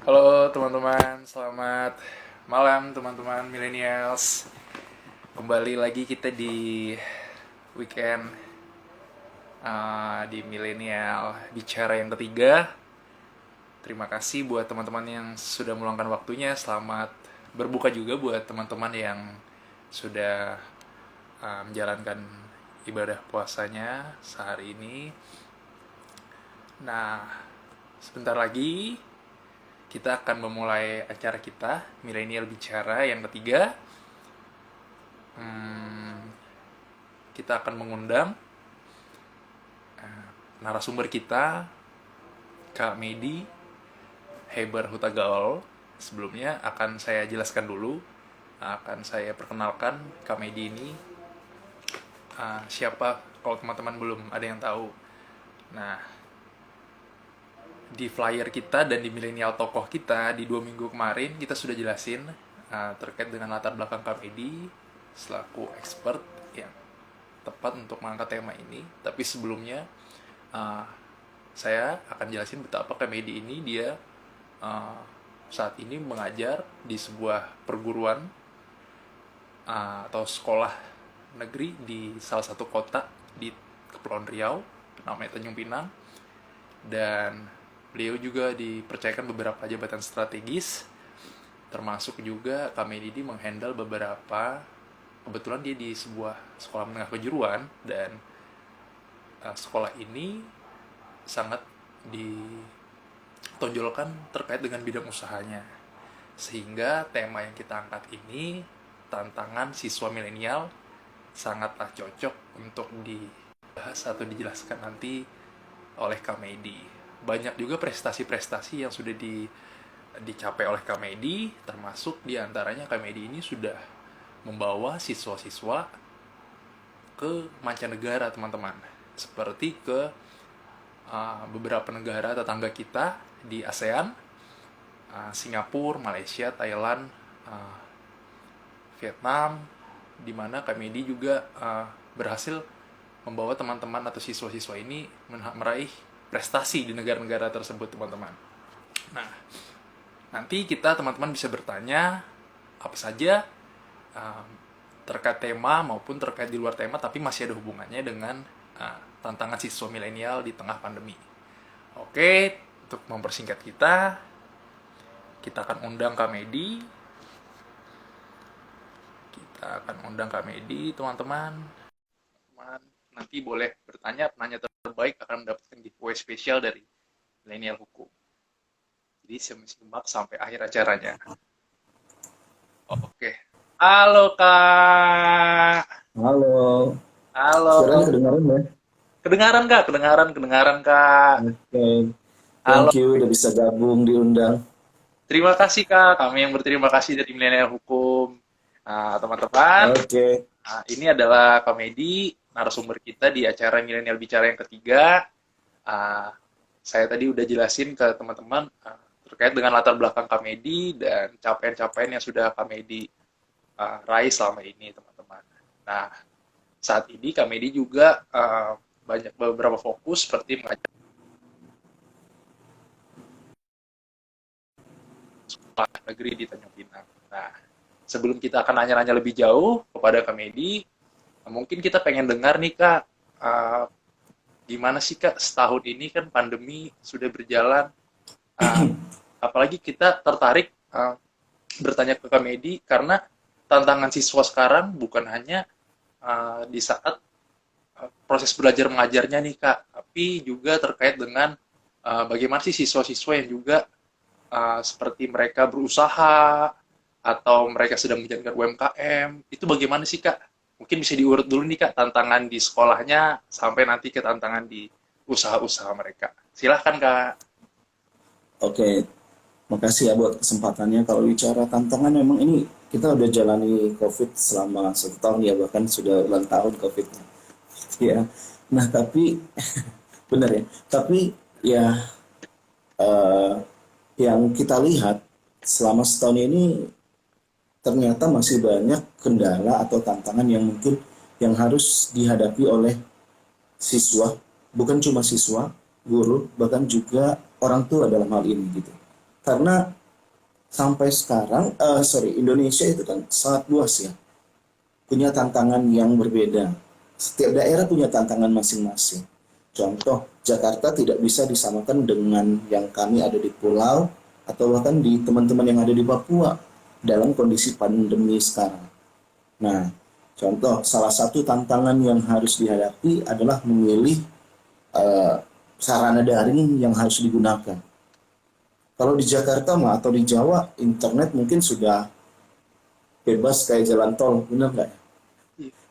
Halo teman-teman, selamat malam teman-teman millennials. Kembali lagi kita di weekend di milenial bicara yang ketiga. Terima kasih buat teman-teman yang sudah meluangkan waktunya. Selamat berbuka juga buat teman-teman yang sudah menjalankan ibadah puasanya sehari ini. Nah, sebentar lagi kita akan memulai acara kita Milenial Bicara yang ketiga. Kita akan mengundang narasumber kita, Kak Medi Hebar Hutagaol. Sebelumnya akan saya jelaskan dulu, akan saya perkenalkan Kak Medi ini siapa kalau teman-teman belum ada yang tahu. Nah, di flyer kita dan di milenial tokoh kita di 2 minggu kemarin kita sudah jelasin terkait dengan latar belakang Kak Medi selaku expert yang tepat untuk mengangkat tema ini. Tapi sebelumnya saya akan jelasin betapa Kak Medi ini dia saat ini mengajar di sebuah perguruan atau sekolah negeri di salah satu kota di Kepulauan Riau, namanya Tanjung Pinang. Dan beliau juga dipercayakan beberapa jabatan strategis, termasuk juga Kak Medi menghandle beberapa, kebetulan dia di sebuah sekolah menengah kejuruan, dan sekolah ini sangat ditonjolkan terkait dengan bidang usahanya. Sehingga tema yang kita angkat ini, tantangan siswa milenial, sangatlah cocok untuk dibahas atau dijelaskan nanti oleh Kak Medi. Banyak juga prestasi-prestasi yang sudah dicapai oleh Kak Medi, termasuk diantaranya Kak Medi ini sudah membawa siswa-siswa ke mancanegara, teman-teman. Seperti ke beberapa negara tetangga kita di ASEAN, Singapura, Malaysia, Thailand, Vietnam, di mana Kak Medi juga berhasil membawa teman-teman atau siswa-siswa ini meraih prestasi di negara-negara tersebut, teman-teman. Nah, nanti kita teman-teman bisa bertanya apa saja terkait tema maupun terkait di luar tema, tapi masih ada hubungannya dengan tantangan siswa milenial di tengah pandemi. Oke, untuk mempersingkat kita akan undang Kak Medi. Teman-teman. Nanti boleh bertanya, penanya terbaik akan mendapatkan giveaway spesial dari Milenial Hukum. Jadi simak sampai akhir acaranya. Oke. Halo Kak. Halo, Halo. suaranya kedengaran ya? Kedengaran Kak, kedengaran Kak. Oke, Halo. thank you udah bisa gabung diundang. Terima kasih Kak, kami yang berterima kasih dari Milenial Hukum. Nah, teman-teman, Oke, ini adalah Kak Medi, narasumber kita di acara Milenial Bicara yang ketiga. Uh, saya tadi udah jelasin ke teman-teman terkait dengan latar belakang Kak Medi dan capaian-capaian yang sudah Kak Medi raih selama ini, teman-teman. Nah, saat ini Kak Medi juga banyak beberapa fokus seperti mengajar sekolah negeri di Tanjung Pinang. Nah, sebelum kita akan nanya-nanya lebih jauh kepada Kak Medi, mungkin kita pengen dengar nih Kak, gimana sih Kak setahun ini kan pandemi sudah berjalan, uh, apalagi kita tertarik bertanya ke Kak Medi karena tantangan siswa sekarang bukan hanya di saat proses belajar mengajarnya nih Kak, tapi juga terkait dengan bagaimana sih siswa-siswa yang juga seperti mereka berusaha atau mereka sedang menjalankan UMKM, itu bagaimana sih Kak? Mungkin bisa diurut dulu nih Kak, tantangan di sekolahnya sampai nanti ke tantangan di usaha-usaha mereka. Silahkan Kak. oke, makasih ya buat kesempatannya. Kalau bicara tantangan, memang ini kita udah jalani COVID selama 1 tahun ya, bahkan sudah ulang tahun COVID. Ya, nah tapi benar ya. Tapi ya eh, yang kita lihat selama setahun ini ternyata masih banyak kendala atau tantangan yang mungkin yang harus dihadapi oleh siswa, bukan cuma siswa, guru, bahkan juga orang tua dalam hal ini gitu. Karena sampai sekarang, Indonesia itu kan sangat luas ya, punya tantangan yang berbeda. Setiap daerah punya tantangan masing-masing. Contoh, Jakarta tidak bisa disamakan dengan yang kami ada di pulau atau bahkan di teman-teman yang ada di Papua dalam kondisi pandemi sekarang. Nah, contoh salah satu tantangan yang harus dihadapi adalah memilih eh, sarana daring yang harus digunakan. Kalau di Jakarta mah atau di Jawa, internet mungkin sudah bebas kayak jalan tol, benar nggak?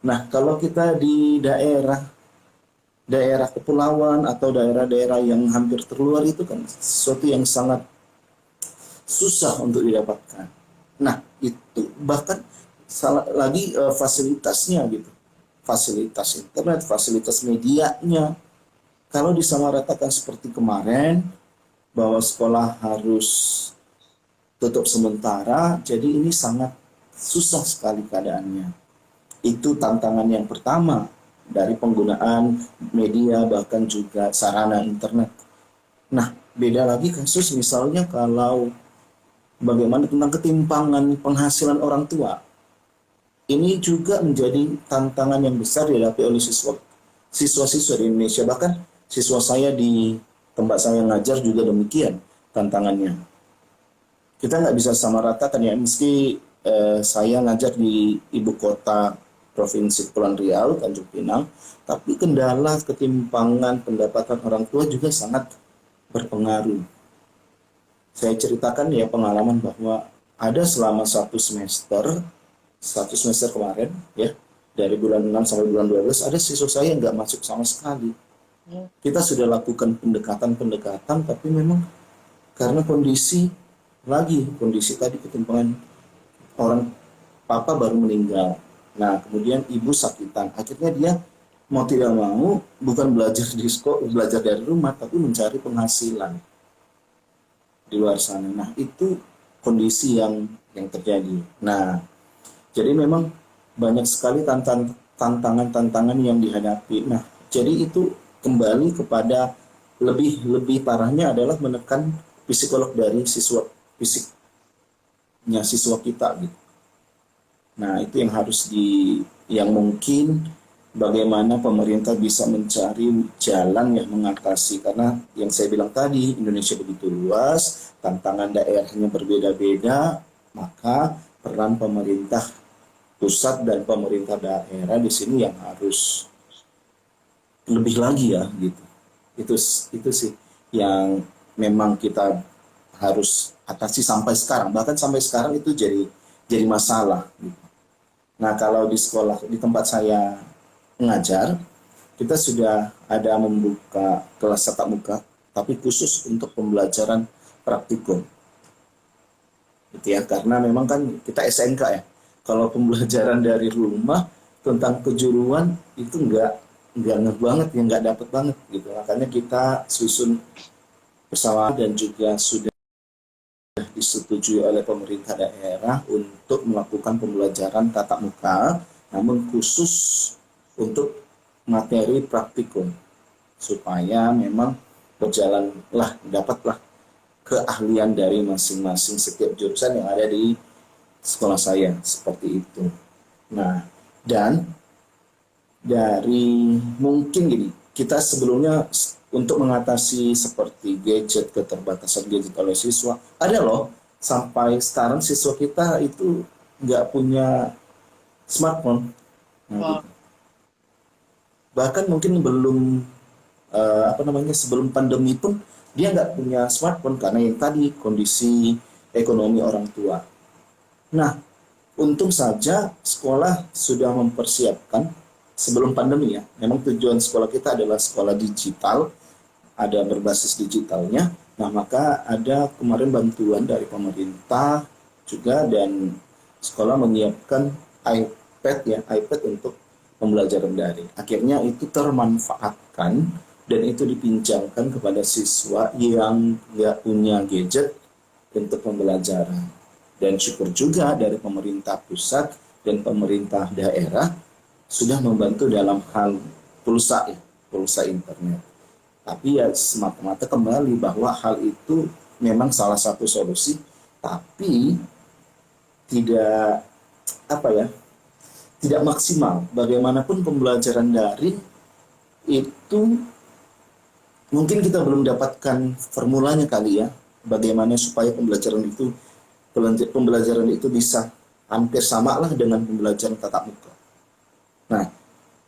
Nah, kalau kita di daerah daerah kepulauan atau daerah-daerah yang hampir terluar itu kan sesuatu yang sangat susah untuk didapatkan. Nah, itu bahkan salah lagi fasilitasnya gitu. Fasilitas internet, fasilitas medianya. Kalau disamaratakan seperti kemarin bahwa sekolah harus tutup sementara, jadi ini sangat susah sekali keadaannya. Itu tantangan yang pertama dari penggunaan media bahkan juga sarana internet. Nah, beda lagi kasus misalnya kalau bagaimana tentang ketimpangan penghasilan orang tua. Ini juga menjadi tantangan yang besar dihadapi oleh siswa-siswa di Indonesia. Bahkan siswa saya di tempat saya ngajar juga demikian tantangannya. Kita nggak bisa sama ratakan ya, meski saya ngajar di ibu kota Provinsi Kepulauan Riau, Tanjung Pinang, tapi kendala ketimpangan pendapatan orang tua juga sangat berpengaruh. Saya ceritakan ya pengalaman bahwa ada selama satu semester kemarin ya, dari bulan 6 sampai bulan 12 ada siswa saya yang nggak masuk sama sekali. Kita sudah lakukan pendekatan-pendekatan, tapi memang karena kondisi tadi ketimpangan, orang papa baru meninggal. Nah, kemudian ibu sakitan. Akhirnya dia mau tidak mau bukan belajar di sekolah, belajar dari rumah, tapi mencari penghasilan di luar sana. Nah, itu kondisi yang terjadi. Nah, jadi memang banyak sekali tantangan-tantangan yang dihadapi. Nah, jadi itu kembali kepada lebih parahnya adalah menekan psikolog dari fisiknya siswa kita gitu. Nah, itu yang harus yang mungkin bagaimana pemerintah bisa mencari jalan yang mengatasi, karena yang saya bilang tadi Indonesia begitu luas, tantangan daerahnya berbeda-beda, maka peran pemerintah pusat dan pemerintah daerah di sini yang harus lebih lagi ya gitu. Itu sih yang memang kita harus atasi sampai sekarang, bahkan sampai sekarang itu jadi masalah gitu. Nah, kalau di sekolah di tempat saya mengajar, kita sudah ada membuka kelas tatap muka, tapi khusus untuk pembelajaran praktikum. Gitu ya, karena memang kan kita SMK ya. Kalau pembelajaran dari rumah tentang kejuruan itu nggak ngeh banget, ya nggak dapet banget gitu. Makanya kita susun bersama dan juga sudah disetujui oleh pemerintah daerah untuk melakukan pembelajaran tatap muka, namun khusus untuk materi praktikum, supaya memang dapatlah keahlian dari masing-masing setiap jurusan yang ada di sekolah saya, seperti itu. Nah, dan dari mungkin gini, kita sebelumnya untuk mengatasi seperti keterbatasan gadget oleh siswa, ada loh sampai sekarang siswa kita itu nggak punya smartphone. Nah, gitu. Bahkan mungkin sebelum pandemi pun dia nggak punya smartphone karena yang tadi kondisi ekonomi orang tua. Nah, untung saja sekolah sudah mempersiapkan sebelum pandemi ya. Memang tujuan sekolah kita adalah sekolah digital, ada berbasis digitalnya. Nah, maka ada kemarin bantuan dari pemerintah juga, dan sekolah menyiapkan iPad untuk pembelajaran daring. Akhirnya itu termanfaatkan dan itu dipinjamkan kepada siswa yang nggak punya gadget untuk pembelajaran. Dan syukur juga dari pemerintah pusat dan pemerintah daerah sudah membantu dalam hal pulsa internet. Tapi ya semata-mata kembali bahwa hal itu memang salah satu solusi, tapi tidak apa ya, tidak maksimal. Bagaimanapun pembelajaran daring itu mungkin kita belum dapatkan formulanya kali ya, bagaimana supaya pembelajaran itu bisa hampir sama lah dengan pembelajaran tatap muka. Nah,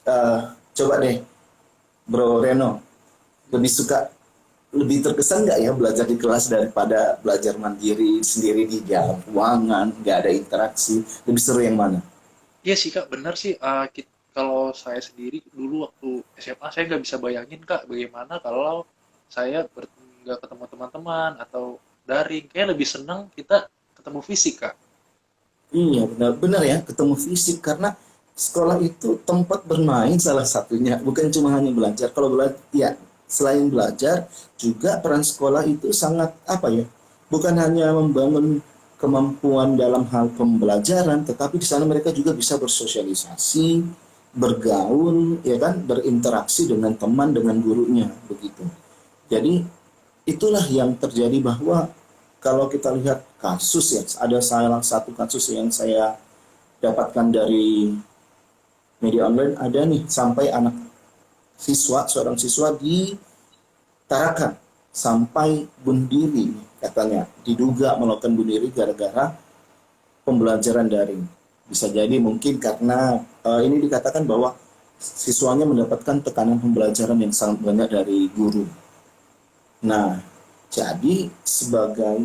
eh, coba deh Bro Reno, lebih terkesan nggak ya belajar di kelas daripada belajar mandiri sendiri di dalam ruangan, nggak ada interaksi, lebih seru yang mana? Iya sih Kak, benar sih. Kalau saya sendiri dulu waktu SMA saya nggak bisa bayangin Kak bagaimana kalau saya nggak ketemu teman-teman atau daring. Kayak lebih senang kita ketemu fisik Kak. Iya, benar-benar ya, ketemu fisik karena sekolah itu tempat bermain salah satunya, bukan cuma hanya belajar. Kalau belajar, ya selain belajar, juga peran sekolah itu sangat apa ya? Bukan hanya membangun kemampuan dalam hal pembelajaran, tetapi di sana mereka juga bisa bersosialisasi, bergaul, ya kan, berinteraksi dengan teman, dengan gurunya, begitu. Jadi itulah yang terjadi bahwa kalau kita lihat kasus ya, ada salah satu kasus yang saya dapatkan dari media online, ada nih sampai anak seorang siswa ditarakan sampai bunuh diri, katanya diduga melakukan bunuh diri gara-gara pembelajaran daring. Bisa jadi mungkin karena ini dikatakan bahwa siswanya mendapatkan tekanan pembelajaran yang sangat banyak dari guru. Nah, jadi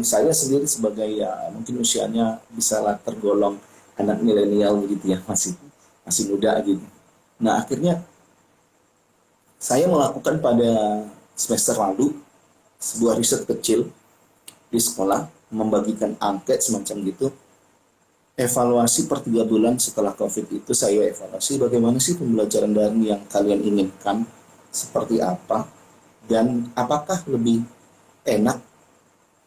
saya sendiri sebagai ya mungkin usianya bisa lah tergolong anak milenial gitu ya, masih masih muda gitu. Nah, akhirnya saya melakukan pada semester lalu sebuah riset kecil di sekolah, membagikan angket semacam gitu. Evaluasi per 3 bulan setelah COVID itu saya evaluasi bagaimana sih pembelajaran daring yang kalian inginkan, seperti apa, dan apakah lebih enak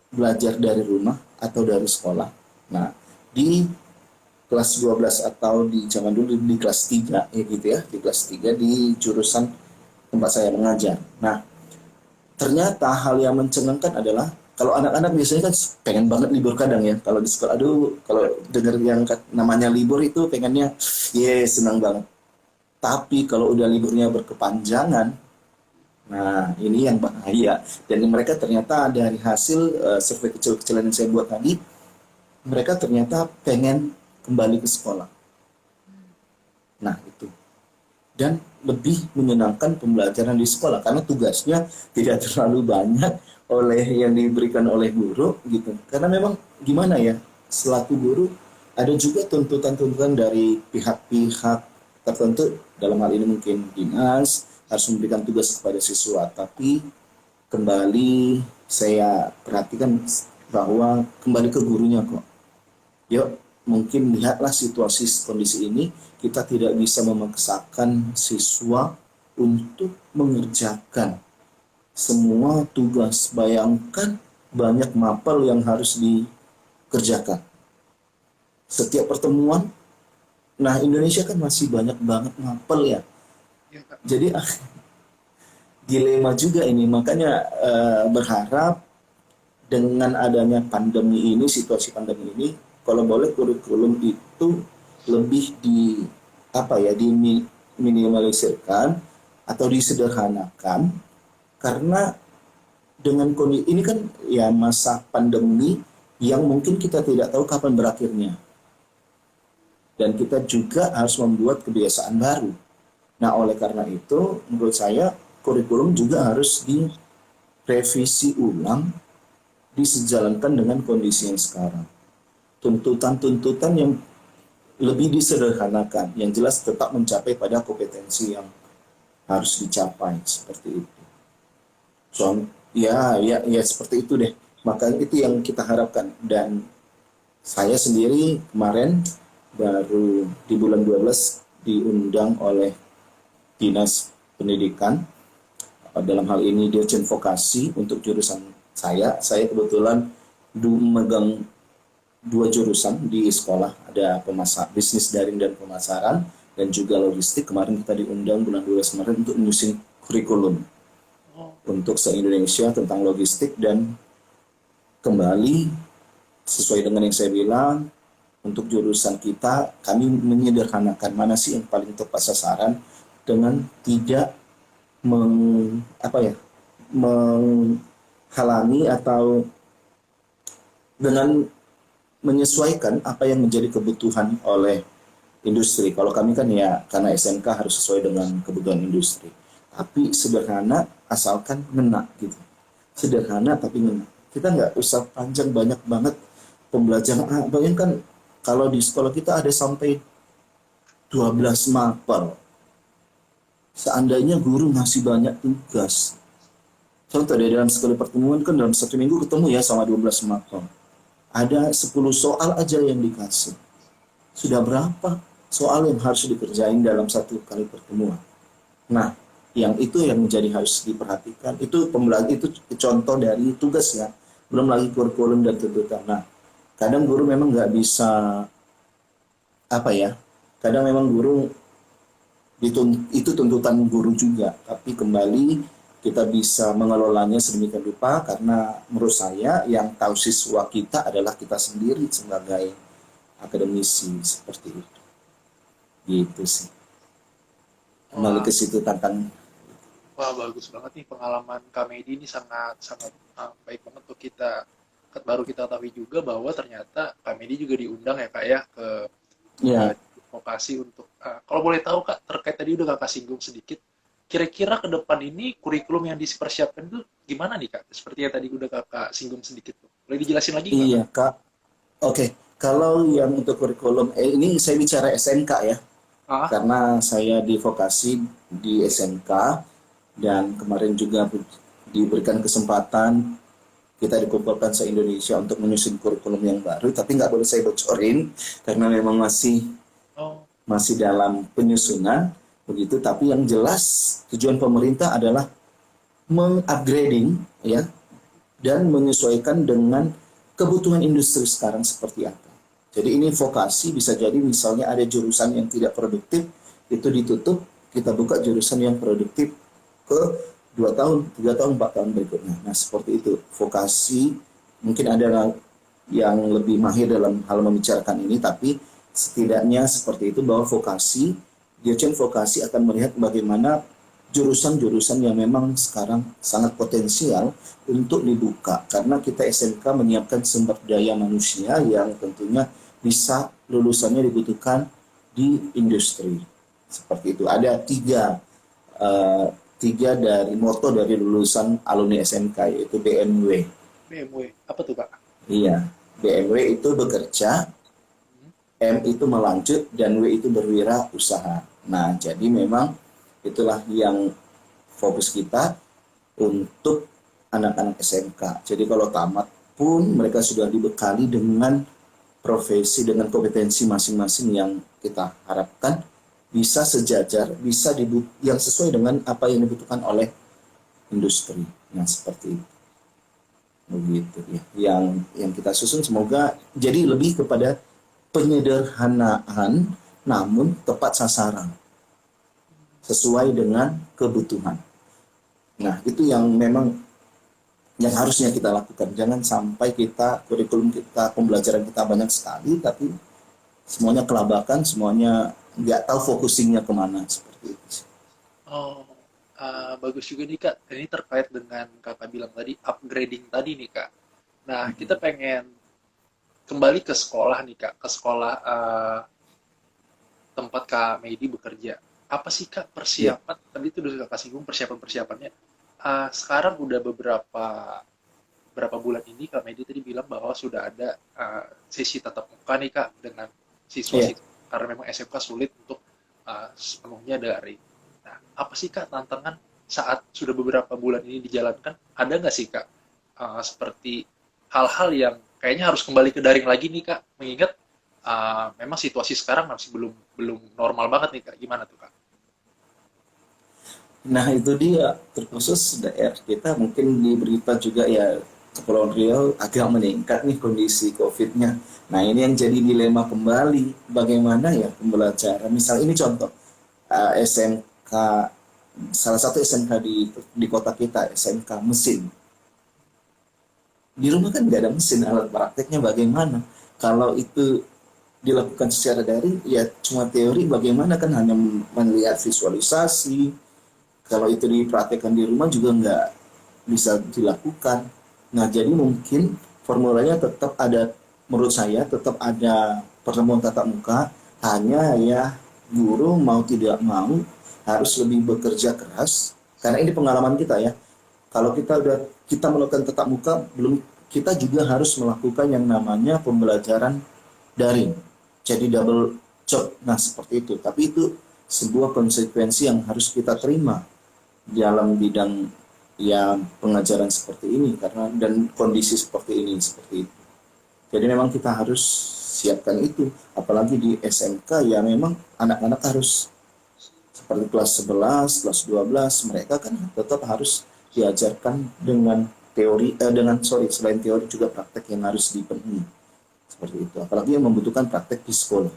belajar dari rumah atau dari sekolah. Nah, di kelas 12 atau di zaman dulu di kelas 3 ya gitu ya, di kelas 3 di jurusan tempat saya mengajar. Nah, ternyata hal yang mencengangkan adalah kalau anak-anak biasanya kan pengen banget libur kadang ya. Kalau di sekolah, aduh, kalau dengar yang namanya libur itu pengennya, senang banget. Tapi kalau udah liburnya berkepanjangan, nah ini yang bahaya. Dan mereka ternyata dari hasil survei kecil-kecilan yang saya buat tadi, mereka ternyata pengen kembali ke sekolah. Nah itu. Dan lebih menyenangkan pembelajaran di sekolah karena tugasnya tidak terlalu banyak yang diberikan oleh guru gitu. Karena memang gimana ya, selaku guru ada juga tuntutan-tuntutan dari pihak-pihak tertentu, dalam hal ini mungkin dinas harus memberikan tugas kepada siswa, tapi kembali saya perhatikan bahwa kembali ke gurunya kok. Yuk, mungkin lihatlah situasi kondisi ini, kita tidak bisa memaksakan siswa untuk mengerjakan semua tugas. Bayangkan banyak mapel yang harus dikerjakan. Setiap pertemuan, nah Indonesia kan masih banyak banget mapel ya. Jadi dilema juga ini, makanya berharap dengan adanya pandemi ini, situasi pandemi ini, kalau boleh kurikulum itu lebih diminimalisirkan atau disederhanakan, karena dengan kondisi ini kan ya masa pandemi yang mungkin kita tidak tahu kapan berakhirnya, dan kita juga harus membuat kebiasaan baru. Nah, oleh karena itu menurut saya kurikulum juga harus direvisi ulang, disejalankan dengan kondisi yang sekarang. Tuntutan-tuntutan yang lebih disederhanakan, yang jelas tetap mencapai pada kompetensi yang harus dicapai, seperti itu. Ya seperti itu deh. Makanya itu yang kita harapkan. Dan saya sendiri kemarin baru di bulan 12 diundang oleh Dinas Pendidikan, dalam hal ini Dirjen Vokasi untuk jurusan saya. Saya kebetulan memegang 2 jurusan di sekolah, ada bisnis daring dan pemasaran, dan juga logistik. Kemarin kita diundang bulan 12 kemarin untuk menyusun kurikulum untuk se-Indonesia tentang logistik, dan kembali sesuai dengan yang saya bilang, untuk jurusan kita, kami menyederhanakan mana sih yang paling tepat sasaran dengan tidak apa ya, menghalangi atau dengan menyesuaikan apa yang menjadi kebutuhan oleh industri. Kalau kami kan ya karena SMK harus sesuai dengan kebutuhan industri. Tapi sederhana asalkan ngena gitu. Sederhana tapi ngena. Kita nggak usah panjang banyak banget pembelajaran. Bayangkan kalau di sekolah kita ada sampai 12 mapel. Seandainya guru masih banyak tugas. Contoh di dalam sekali pertemuan kan dalam satu minggu ketemu ya sama 12 mapel. Ada 10 soal aja yang dikasih. Sudah berapa soal yang harus dikerjain dalam satu kali pertemuan? Nah, yang itu yang menjadi harus diperhatikan. Itu itu contoh dari tugasnya. Belum lagi kurikulum dan tuntutan. Nah, kadang guru memang nggak bisa apa ya? Kadang memang guru itu tuntutan guru juga. Tapi kembali kita bisa mengelolanya sedemikian rupa karena menurut saya yang tahu siswa kita adalah kita sendiri sebagai akademisi seperti itu. Gitu sih. Kembali Wah, ke situ tantangan. wah bagus banget nih pengalaman Kamedi ini sangat sangat baik banget untuk kita. Baru kita ketahui juga bahwa ternyata Kamedi juga diundang ya kak ya ke Ya, vokasi untuk kalau boleh tahu kak terkait tadi udah kakak singgung sedikit. Kira-kira ke depan ini kurikulum yang dipersiapkan itu gimana nih kak? Seperti yang tadi udah kakak singgung sedikit tuh. Boleh dijelasin lagi nggak kak? iya Kak. Oke, kalau yang untuk kurikulum, ini saya bicara SMK ya, Ah, karena saya di vokasi di SMK dan kemarin juga diberikan kesempatan kita dikumpulkan se-Indonesia untuk menyusun kurikulum yang baru, tapi nggak boleh saya bocorin karena memang masih oh, masih dalam penyusunan begitu. Tapi yang jelas tujuan pemerintah adalah mengupgrading ya dan menyesuaikan dengan kebutuhan industri sekarang seperti apa. Jadi ini vokasi bisa jadi misalnya ada jurusan yang tidak produktif itu ditutup, kita buka jurusan yang produktif ke 2 tahun, 3 tahun, 4 tahun berikutnya. Nah seperti itu vokasi mungkin ada yang lebih mahir dalam hal membicarakan ini, tapi setidaknya seperti itu bahwa vokasi, Dirjen Vokasi akan melihat bagaimana jurusan-jurusan yang memang sekarang sangat potensial untuk dibuka karena kita SMK menyiapkan sumber daya manusia yang tentunya bisa lulusannya dibutuhkan di industri seperti itu. Ada tiga dari moto dari lulusan alumni SMK yaitu BMW. BMW. Apa tuh kak? Iya, BMW itu bekerja, Hmm? M itu melanjut, dan W itu berwirausaha. Nah, jadi memang itulah yang fokus kita untuk anak-anak SMK. Jadi kalau tamat pun mereka sudah dibekali dengan profesi, dengan kompetensi masing-masing yang kita harapkan bisa sejajar, bisa yang sesuai dengan apa yang dibutuhkan oleh industri. Nah, seperti itu. Begitu ya. Yang kita susun semoga jadi lebih kepada penyederhanaan namun tepat sasaran sesuai dengan kebutuhan. Nah, itu yang memang yang harusnya kita lakukan. Jangan sampai kita kurikulum kita, pembelajaran kita banyak sekali, tapi semuanya kelabakan, semuanya nggak tahu focusingnya kemana seperti itu. Oh, bagus juga nih Kak. Ini terkait dengan Kakak bilang tadi, upgrading tadi nih Kak. Nah, kita pengen kembali ke sekolah nih Kak, ke sekolah tempat Kak Medi bekerja. Apa sih Kak Ya, persiapan? Tadi itu udah Kakak singgung persiapan-persiapannya. Sekarang udah berapa bulan ini Kak Medi tadi bilang bahwa sudah ada sesi tatap muka nih Kak dengan ya. siswa-siswa karena memang SMK sulit untuk sepenuhnya dari. Nah, apa sih Kak tantangan saat sudah beberapa bulan ini dijalankan? Ada nggak sih Kak seperti hal-hal yang kayaknya harus kembali ke daring lagi nih Kak, mengingat memang situasi sekarang masih belum belum normal banget nih Kak. Gimana tuh Kak? Nah itu dia, terkhusus daerah kita mungkin di berita juga ya Kepulauan Riau agak meningkat nih kondisi COVID-nya. Nah ini yang jadi dilema kembali, bagaimana ya pembelajaran. Misal ini contoh, SMK, salah satu SMK di kota kita, SMK mesin. di rumah kan nggak ada mesin, alat prakteknya bagaimana? Kalau itu dilakukan secara daring, ya cuma teori, bagaimana kan hanya melihat visualisasi. Kalau itu dipraktekkan di rumah juga nggak bisa dilakukan. Nah, jadi mungkin formulanya tetap ada, menurut saya tetap ada pertemuan tatap muka, hanya ya guru mau tidak mau harus lebih bekerja keras, karena ini pengalaman kita ya. Kalau kita melakukan tatap muka, belum, kita juga harus melakukan yang namanya pembelajaran daring. Jadi double job. Nah, seperti itu. Tapi itu sebuah konsekuensi yang harus kita terima dalam bidang ya pengajaran seperti ini, karena dan kondisi seperti ini, seperti itu. Jadi memang kita harus siapkan itu, apalagi di SMK ya, memang anak-anak harus seperti kelas 11, kelas 12, mereka kan tetap harus diajarkan dengan selain teori juga praktek yang harus dipenuhi. Seperti itu. Apalagi yang membutuhkan praktek di sekolah.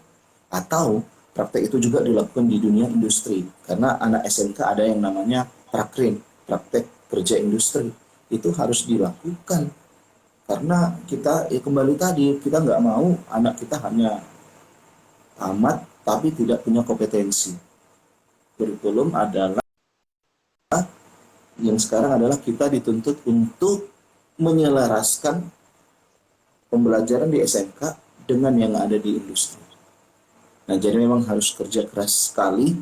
Atau praktek itu juga dilakukan di dunia industri. Karena anak SMK ada yang namanya prakrin, praktek kerja industri. Itu harus dilakukan. Karena kita, ya kembali tadi, kita nggak mau anak kita hanya tamat tapi tidak punya kompetensi. Kurikulum adalah, yang sekarang adalah kita dituntut untuk menyelaraskan pembelajaran di SMK dengan yang ada di industri. Nah, jadi memang harus kerja keras sekali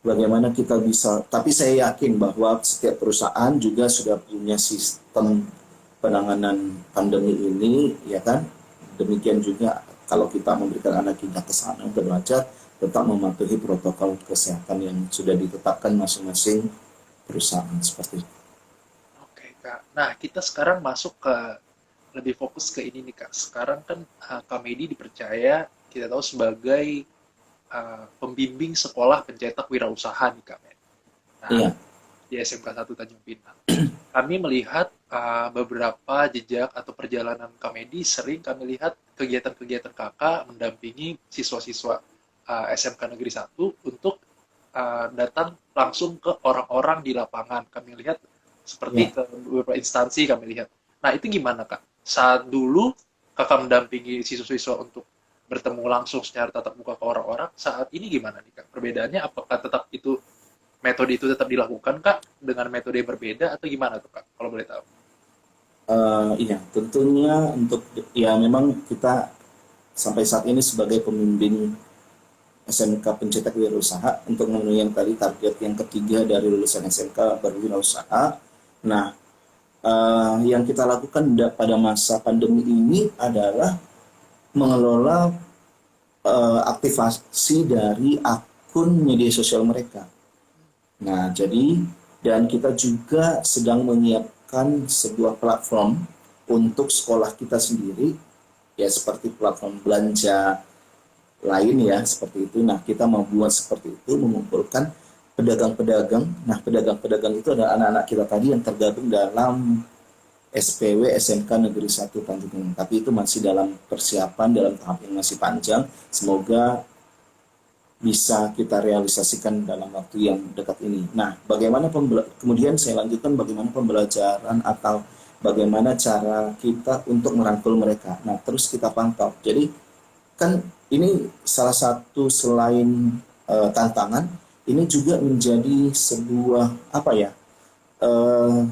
bagaimana kita bisa, tapi saya yakin bahwa setiap perusahaan juga sudah punya sistem penanganan pandemi ini, ya kan? Demikian juga kalau kita memberikan anak kita ke sana untuk belajar, tetap mematuhi protokol kesehatan yang sudah ditetapkan masing-masing perusahaan, seperti itu. Oke, Kak. Nah, kita sekarang masuk ke lebih fokus ke ini nih, Kak. Sekarang kan Kamedi dipercaya kita tahu sebagai pembimbing sekolah pencetak wirausaha nih, Kak. Nah, Iya, di SMK 1 Tanjung Pinang. Kami melihat beberapa jejak atau perjalanan Kamedi, sering kami lihat kegiatan-kegiatan kakak mendampingi siswa-siswa SMK Negeri 1 untuk datang langsung ke orang-orang di lapangan. Kami lihat seperti iya. ke beberapa instansi kami lihat. Nah, itu gimana, Kak? Saat dulu kakak mendampingi siswa-siswa untuk bertemu langsung secara tatap muka ke orang-orang, saat ini gimana nih, Kak? Perbedaannya apakah tetap itu metode itu tetap dilakukan, Kak, dengan metode yang berbeda atau gimana tuh, Kak? Kalau boleh tahu. Iya, tentunya untuk, ya memang kita sampai saat ini sebagai pembimbing SMK pencetak wirausaha untuk memenuhi yang tadi target yang ketiga dari lulusan SMK berwirausaha. Nah, yang kita lakukan pada masa pandemi ini adalah mengelola aktivasi dari akun media sosial mereka. Nah, jadi, dan kita juga sedang menyiapkan sebuah platform untuk sekolah kita sendiri, ya seperti platform belanja lain ya, seperti itu. Nah, kita mau buat seperti itu, mengumpulkan pedagang-pedagang. Nah, pedagang-pedagang itu adalah anak-anak kita tadi yang tergabung dalam SPW SMK Negeri 1 Tanjung Pinang. Tapi itu masih dalam persiapan, dalam tahap yang masih panjang. Semoga bisa kita realisasikan dalam waktu yang dekat ini. Nah, kemudian saya lanjutkan bagaimana pembelajaran atau bagaimana cara kita untuk merangkul mereka. Nah, terus kita pantau. Jadi kan ini salah satu, selain tantangan, ini juga menjadi sebuah apa ya, eh,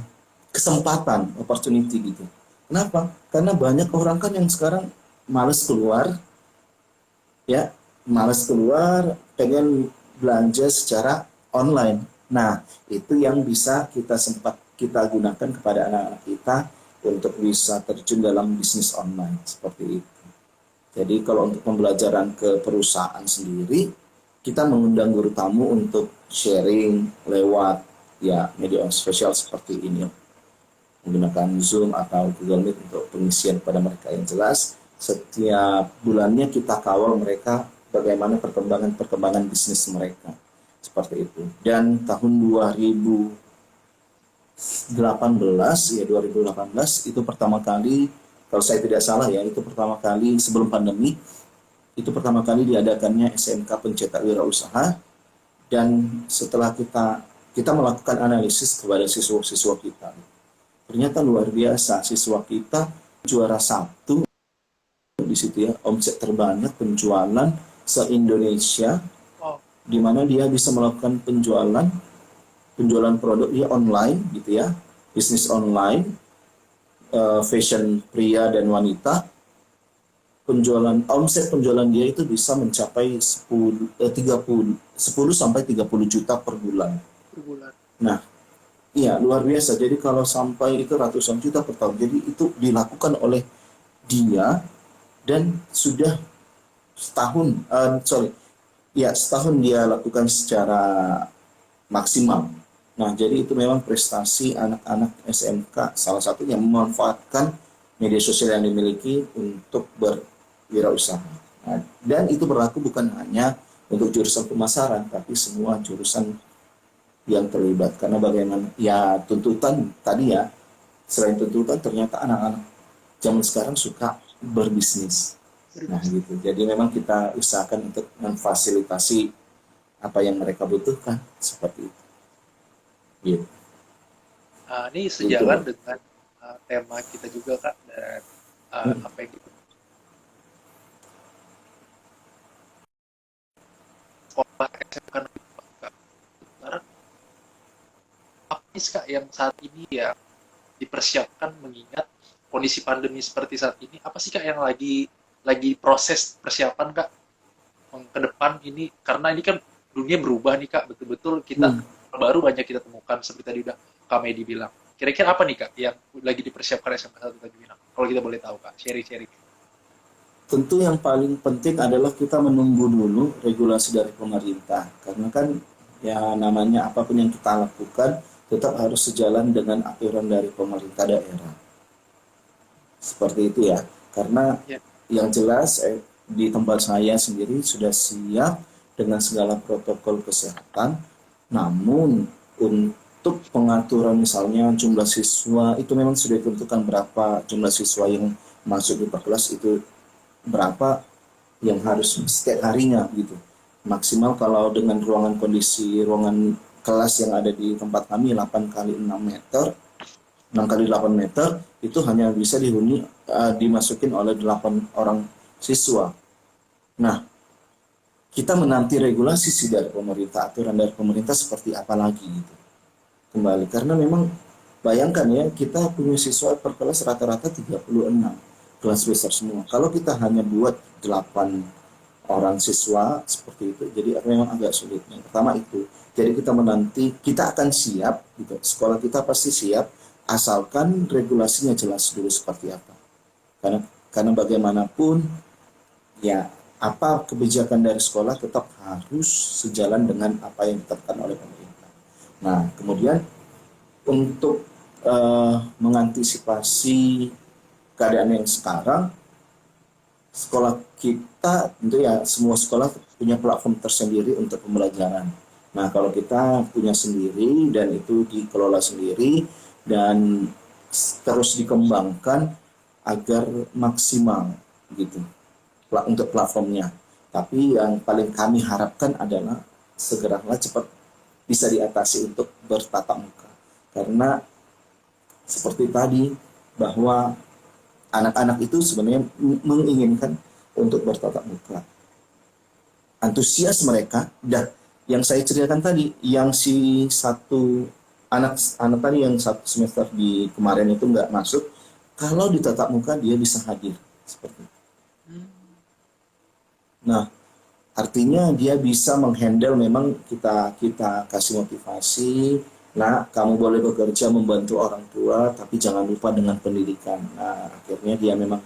kesempatan, opportunity gitu. Kenapa? Karena banyak orang kan yang sekarang males keluar, ya, males keluar, pengen belanja secara online. Nah, itu yang bisa kita gunakan kepada anak-anak kita untuk bisa terjun dalam bisnis online seperti itu. Jadi kalau untuk pembelajaran ke perusahaan sendiri, kita mengundang guru tamu untuk sharing lewat ya media sosial seperti ini, menggunakan Zoom atau Google Meet untuk pengisian pada mereka yang jelas. Setiap bulannya kita kawal mereka bagaimana perkembangan bisnis mereka, seperti itu. Dan tahun 2018 itu pertama kali, kalau saya tidak salah ya, itu pertama kali sebelum pandemi, itu pertama kali diadakannya SMK Pencetak Wirausaha. Dan setelah kita melakukan analisis kepada siswa-siswa kita, ternyata luar biasa. Siswa kita juara satu di situ ya, omset terbanyak penjualan se-Indonesia, Oh, di mana dia bisa melakukan penjualan produk dia online gitu ya, bisnis online, fashion pria dan wanita, omset penjualan dia itu bisa mencapai 10 sampai 30 juta per bulan. per bulan. Nah, iya luar biasa. Jadi kalau sampai itu ratusan juta per tahun. Jadi itu dilakukan oleh dia dan sudah setahun, setahun dia lakukan secara maksimal. Nah, jadi itu memang prestasi anak-anak SMK, salah satunya memanfaatkan media sosial yang dimiliki untuk berwirausaha. Nah, dan itu berlaku bukan hanya untuk jurusan pemasaran, tapi semua jurusan yang terlibat. Karena bagaimana, ya tuntutan tadi ya, selain tuntutan ternyata anak-anak zaman sekarang suka berbisnis. Nah gitu, jadi memang kita usahakan untuk memfasilitasi apa yang mereka butuhkan, seperti itu. Gitu. Ini Gitu, sejalan Bang. dengan tema kita juga Kak, dan Hmm. apa yang kita sekolah SMK negeri Kak. Sekarang apa sih Kak yang saat ini ya dipersiapkan mengingat kondisi pandemi seperti saat ini? Apa sih Kak yang lagi proses persiapan Kak ke depan ini? Karena ini kan dunia berubah nih Kak, betul-betul kita Hmm. baru banyak kita temukan seperti tadi udah Kak Medi bilang. Kira-kira apa nih Kak yang lagi dipersiapkan SMK 1 Tanjung Pinang? Kalau kita boleh tahu Kak, sharing-sharing. Tentu yang paling penting adalah kita menunggu dulu regulasi dari pemerintah. Karena kan ya namanya apapun yang kita lakukan tetap harus sejalan dengan aturan dari pemerintah daerah. Seperti itu ya. Karena Ya, yang jelas di tempat saya sendiri sudah siap dengan segala protokol kesehatan. Namun untuk pengaturan misalnya jumlah siswa itu memang sudah ditentukan berapa jumlah siswa yang masuk di per kelas itu, berapa yang harus setiap harinya gitu. Maksimal kalau dengan ruangan kelas yang ada di tempat kami 8 kali 6 meter, 6 kali 8 meter itu hanya bisa dihuni dimasukin oleh 8 orang siswa. Nah, kita menanti regulasi sih dari pemerintah, aturan dari pemerintah seperti apa lagi gitu. Kembali karena memang bayangkan ya, kita punya siswa per kelas rata-rata 36, kelas besar semua. Kalau kita hanya buat 8 orang siswa seperti itu, jadi memang agak sulit. Yang pertama itu, jadi kita akan siap gitu, sekolah kita pasti siap asalkan regulasinya jelas dulu seperti apa. Karena bagaimanapun ya, apa kebijakan dari sekolah tetap harus sejalan dengan apa yang ditetapkan oleh pemerintah. Nah, kemudian untuk mengantisipasi keadaan yang sekarang, sekolah kita tentu ya semua sekolah punya platform tersendiri untuk pembelajaran. Nah, kalau kita punya sendiri dan itu dikelola sendiri dan terus dikembangkan agar maksimal gitu untuk platformnya. Tapi yang paling kami harapkan adalah segeralah cepat bisa diatasi untuk bertatap muka. Karena seperti tadi bahwa anak-anak itu sebenarnya menginginkan untuk bertatap muka. Antusias mereka, dan yang saya ceritakan tadi, yang si satu anak tadi yang satu semester di kemarin itu nggak masuk, kalau di tatap muka dia bisa hadir seperti itu. Nah, artinya dia bisa menghandle, memang kita kita kasih motivasi, nah kamu boleh bekerja membantu orang tua, tapi jangan lupa dengan pendidikan. Nah, akhirnya dia memang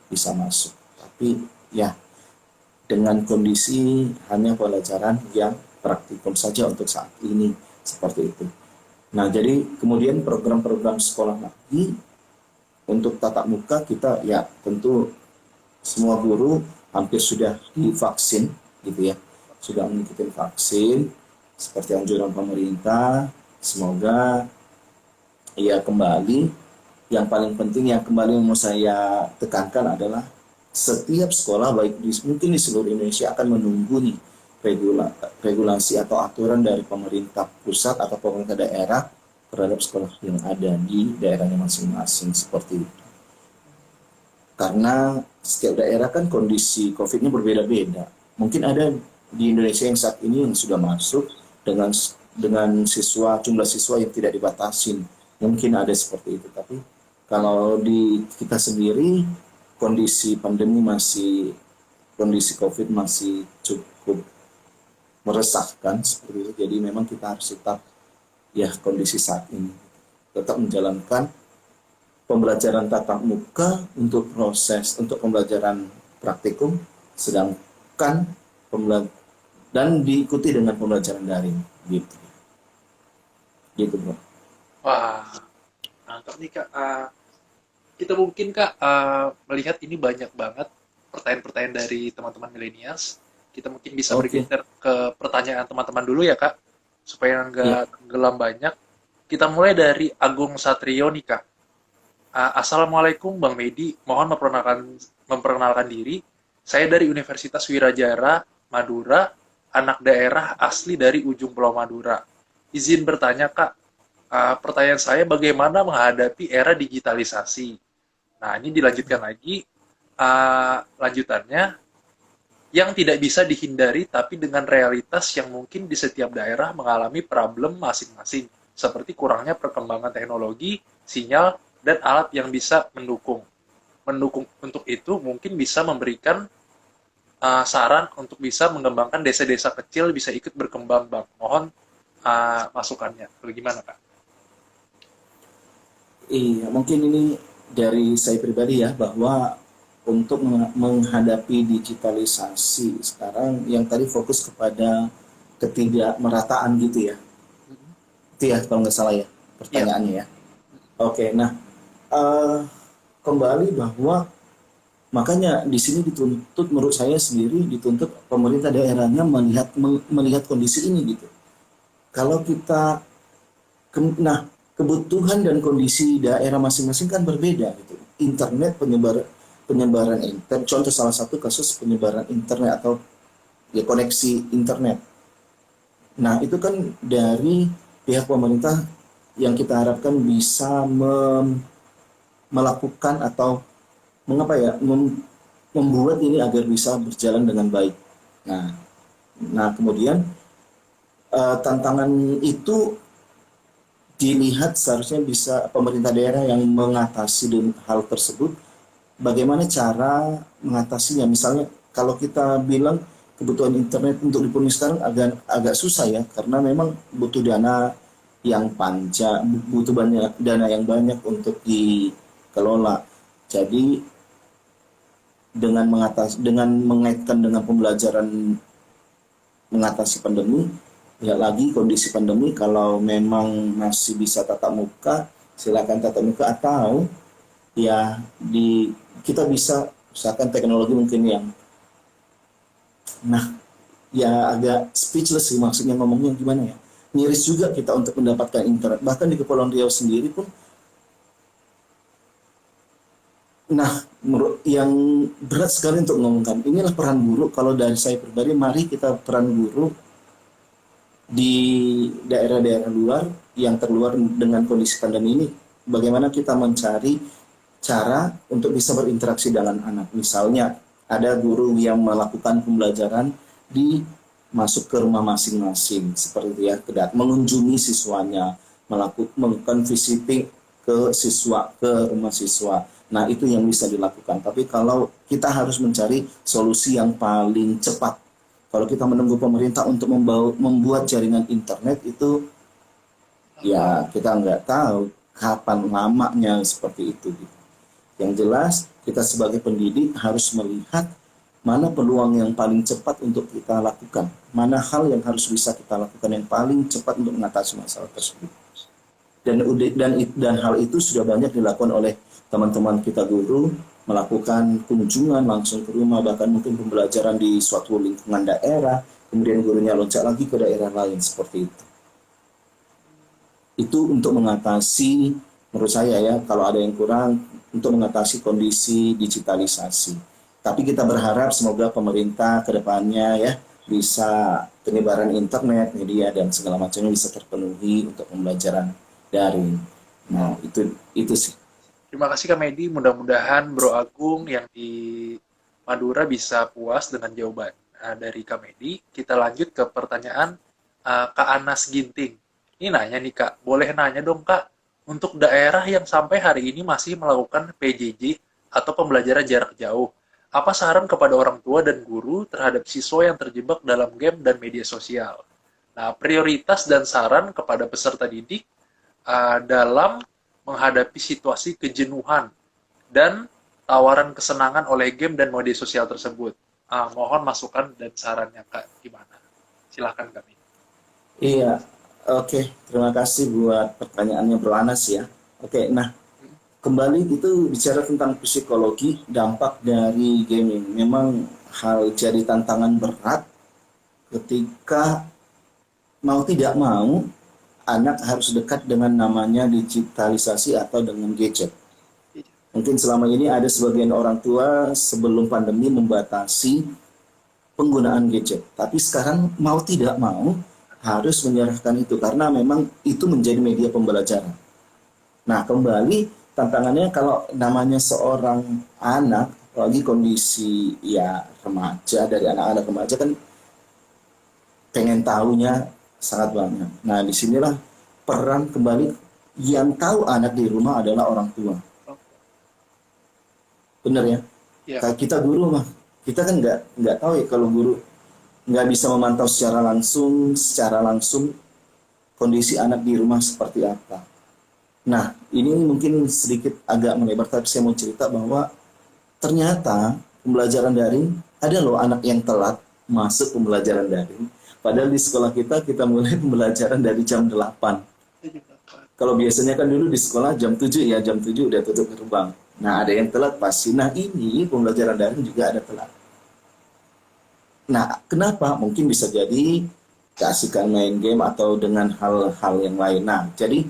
bisa masuk. Tapi ya dengan kondisi hanya pelajaran yang praktikum saja untuk saat ini, seperti itu. Nah, jadi kemudian program-program sekolah lagi untuk tatap muka kita ya tentu semua guru hampir sudah divaksin gitu ya, sudah mengikuti vaksin seperti anjuran pemerintah. Semoga ya kembali, yang paling penting yang kembali mau saya tekankan adalah setiap sekolah baik mungkin di seluruh Indonesia akan menunggu nih regulasi atau aturan dari pemerintah pusat atau pemerintah daerah terhadap sekolah yang ada di daerahnya masing-masing seperti itu. Karena setiap daerah kan kondisi COVID-nya berbeda-beda. Mungkin ada di Indonesia yang saat ini yang sudah masuk dengan jumlah siswa yang tidak dibatasin. Mungkin ada seperti itu. Tapi kalau di kita sendiri kondisi COVID masih cukup meresahkan seperti itu. Jadi memang kita harus tetap ya kondisi saat ini tetap menjalankan pembelajaran tatap muka untuk pembelajaran praktikum, sedangkan dan diikuti dengan pembelajaran daring gitu bro. Wah, mantap nih Kak. Kita mungkin Kak melihat ini banyak banget pertanyaan-pertanyaan dari teman-teman milenials. Kita mungkin bisa Oke. bergeser ke pertanyaan teman-teman dulu ya Kak, supaya Ya. nggak tenggelam banyak. Kita mulai dari Agung Satrio nih Kak. Assalamualaikum Bang Medi, mohon memperkenalkan diri. Saya dari Universitas Wirajara, Madura, anak daerah asli dari ujung Pulau Madura. Izin bertanya Kak, pertanyaan saya bagaimana menghadapi era digitalisasi? Nah, ini dilanjutkan lagi. Lanjutannya, yang tidak bisa dihindari tapi dengan realitas yang mungkin di setiap daerah mengalami problem masing-masing, seperti kurangnya perkembangan teknologi, sinyal, dan alat yang bisa mendukung. Mendukung untuk itu mungkin bisa memberikan saran untuk bisa mengembangkan desa-desa kecil bisa ikut berkembang, Bang. Mohon masukannya. Bagaimana, Kak? Iya, mungkin ini dari saya pribadi ya, bahwa untuk menghadapi digitalisasi sekarang yang tadi fokus kepada ketidakmerataan gitu ya. Itu ya kalau nggak salah ya Iya. pertanyaannya ya. Oke, nah eh, kembali bahwa makanya di sini dituntut, menurut saya sendiri dituntut pemerintah daerahnya melihat kondisi ini gitu. Kalau kita nah, kebutuhan dan kondisi daerah masing-masing kan berbeda gitu. Internet penyebaran internet, contoh salah satu kasus penyebaran internet atau ya koneksi internet. Nah, itu kan dari pihak pemerintah yang kita harapkan bisa melakukan atau mengapa ya membuat ini agar bisa berjalan dengan baik. Nah, kemudian tantangan itu dilihat seharusnya bisa pemerintah daerah yang mengatasi hal tersebut. Bagaimana cara mengatasinya? Misalnya kalau kita bilang kebutuhan internet untuk dipenuhi sekarang agak susah ya, karena memang butuh dana yang panjang, butuh banyak dana yang banyak untuk dikelola. Jadi dengan mengaitkan dengan pembelajaran mengatasi pandemi, ya lagi kondisi pandemi, kalau memang masih bisa tatap muka, silakan tatap muka, atau ya kita bisa usahakan teknologi mungkin yang nah ya agak speechless sih, maksudnya ngomongnya gimana ya, miris juga kita untuk mendapatkan internet bahkan di Kepulauan Riau sendiri pun. Nah, yang berat sekali untuk ngomongkan inilah peran guru. Kalau dari saya pribadi, mari kita peran guru di daerah-daerah luar yang terluar dengan kondisi pandemi ini, bagaimana kita mencari cara untuk bisa berinteraksi dengan anak. Misalnya ada guru yang melakukan pembelajaran masuk ke rumah masing-masing seperti itu ya, mengunjungi siswanya, melakukan visiting ke rumah siswa. Nah, itu yang bisa dilakukan. Tapi kalau kita harus mencari solusi yang paling cepat, kalau kita menunggu pemerintah untuk membuat jaringan internet itu, ya kita nggak tahu kapan lamanya seperti itu. Yang jelas, kita sebagai pendidik harus melihat mana peluang yang paling cepat untuk kita lakukan, mana hal yang harus bisa kita lakukan yang paling cepat untuk mengatasi masalah tersebut. Dan hal itu sudah banyak dilakukan oleh teman-teman kita guru, melakukan kunjungan langsung ke rumah, bahkan mungkin pembelajaran di suatu lingkungan daerah, kemudian gurunya loncat lagi ke daerah lain seperti itu. Itu untuk mengatasi, menurut saya ya, kalau ada yang kurang, untuk mengatasi kondisi digitalisasi. Tapi kita berharap semoga pemerintah ke depannya ya bisa penyebaran internet, media, dan segala macamnya bisa terpenuhi untuk pembelajaran daring. Nah, itu sih. Terima kasih Kak Medi, mudah-mudahan Bro Agung yang di Madura bisa puas dengan jawaban dari Kak Medi. Kita lanjut ke pertanyaan Kak Anas Ginting. Ini nanya nih Kak, boleh nanya dong Kak, untuk daerah yang sampai hari ini masih melakukan PJJ atau pembelajaran jarak jauh, apa saran kepada orang tua dan guru terhadap siswa yang terjebak dalam game dan media sosial? Nah, prioritas dan saran kepada peserta didik dalam menghadapi situasi kejenuhan dan tawaran kesenangan oleh game dan media sosial tersebut. Mohon masukan dan sarannya Kak, gimana? Silahkan kami. Iya, oke. Terima kasih buat pertanyaannya Bro Anas ya. Oke, nah kembali itu bicara tentang psikologi dampak dari gaming. Memang hal jadi tantangan berat ketika mau tidak mau anak harus dekat dengan namanya digitalisasi atau dengan gadget. Mungkin selama ini ada sebagian orang tua sebelum pandemi membatasi penggunaan gadget. Tapi sekarang mau tidak mau harus menyerahkan itu karena memang itu menjadi media pembelajaran. Nah, kembali tantangannya kalau namanya seorang anak, apalagi kondisi ya remaja, dari anak-anak remaja kan pengen tahunya sangat banyak. Nah, disinilah peran kembali yang tahu anak di rumah adalah orang tua. Bener ya? Ya, Kalau kita guru mah, kita kan nggak tahu ya kalau guru nggak bisa memantau secara langsung kondisi anak di rumah seperti apa. Nah, ini mungkin sedikit agak melebar, tapi saya mau cerita bahwa ternyata pembelajaran daring ada loh anak yang telat masuk pembelajaran daring. Padahal di sekolah kita mulai pembelajaran dari jam 8. Kalau biasanya kan dulu di sekolah jam 7 ya, jam 7 udah tutup gerbang. Nah, ada yang telat pasti. Nah, ini pembelajaran daring juga ada telat. Nah, kenapa? Mungkin bisa jadi keasikan main game atau dengan hal-hal yang lain. Nah, jadi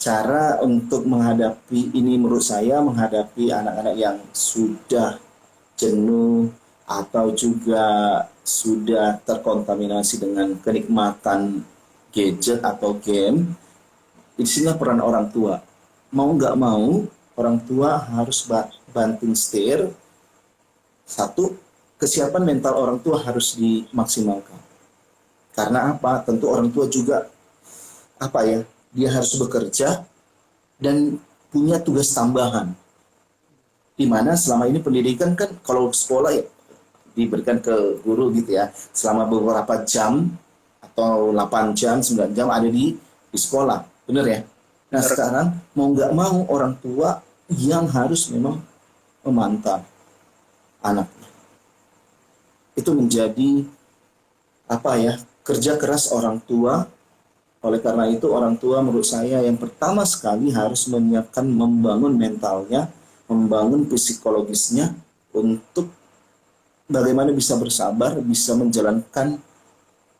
cara untuk menghadapi ini menurut saya menghadapi anak-anak yang sudah jenuh atau juga sudah terkontaminasi dengan kenikmatan gadget atau game, di sini peran orang tua. Mau nggak mau, orang tua harus banting setir. Satu, kesiapan mental orang tua harus dimaksimalkan. Karena apa? Tentu orang tua juga apa ya? Dia harus bekerja dan punya tugas tambahan. Di mana selama ini pendidikan kan kalau sekolah ya diberikan ke guru gitu ya. Selama beberapa jam atau 8 jam, 9 jam ada di sekolah. Bener ya? Nah benar. sekarang mau nggak mau orang tua yang harus memang memantau anaknya. Itu menjadi apa ya, kerja keras orang tua. Oleh karena itu orang tua menurut saya yang pertama sekali harus menyiapkan, membangun mentalnya, membangun psikologisnya untuk bagaimana bisa bersabar, bisa menjalankan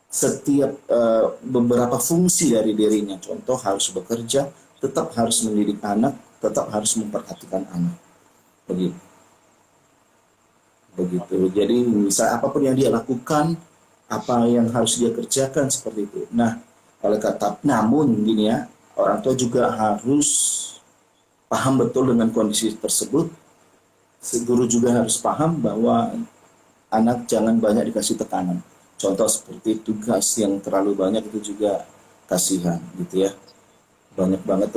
setiap beberapa fungsi dari dirinya. Contoh harus bekerja, tetap harus mendidik anak, tetap harus memperhatikan anak. Begitu. Begitu. Jadi misal apapun yang dia lakukan, apa yang harus dia kerjakan seperti itu. Nah, oleh kata namun gini ya, orang tua juga harus paham betul dengan kondisi tersebut. Si guru juga harus paham bahwa anak jangan banyak dikasih tekanan. Contoh seperti tugas yang terlalu banyak itu juga kasihan gitu ya. Banyak banget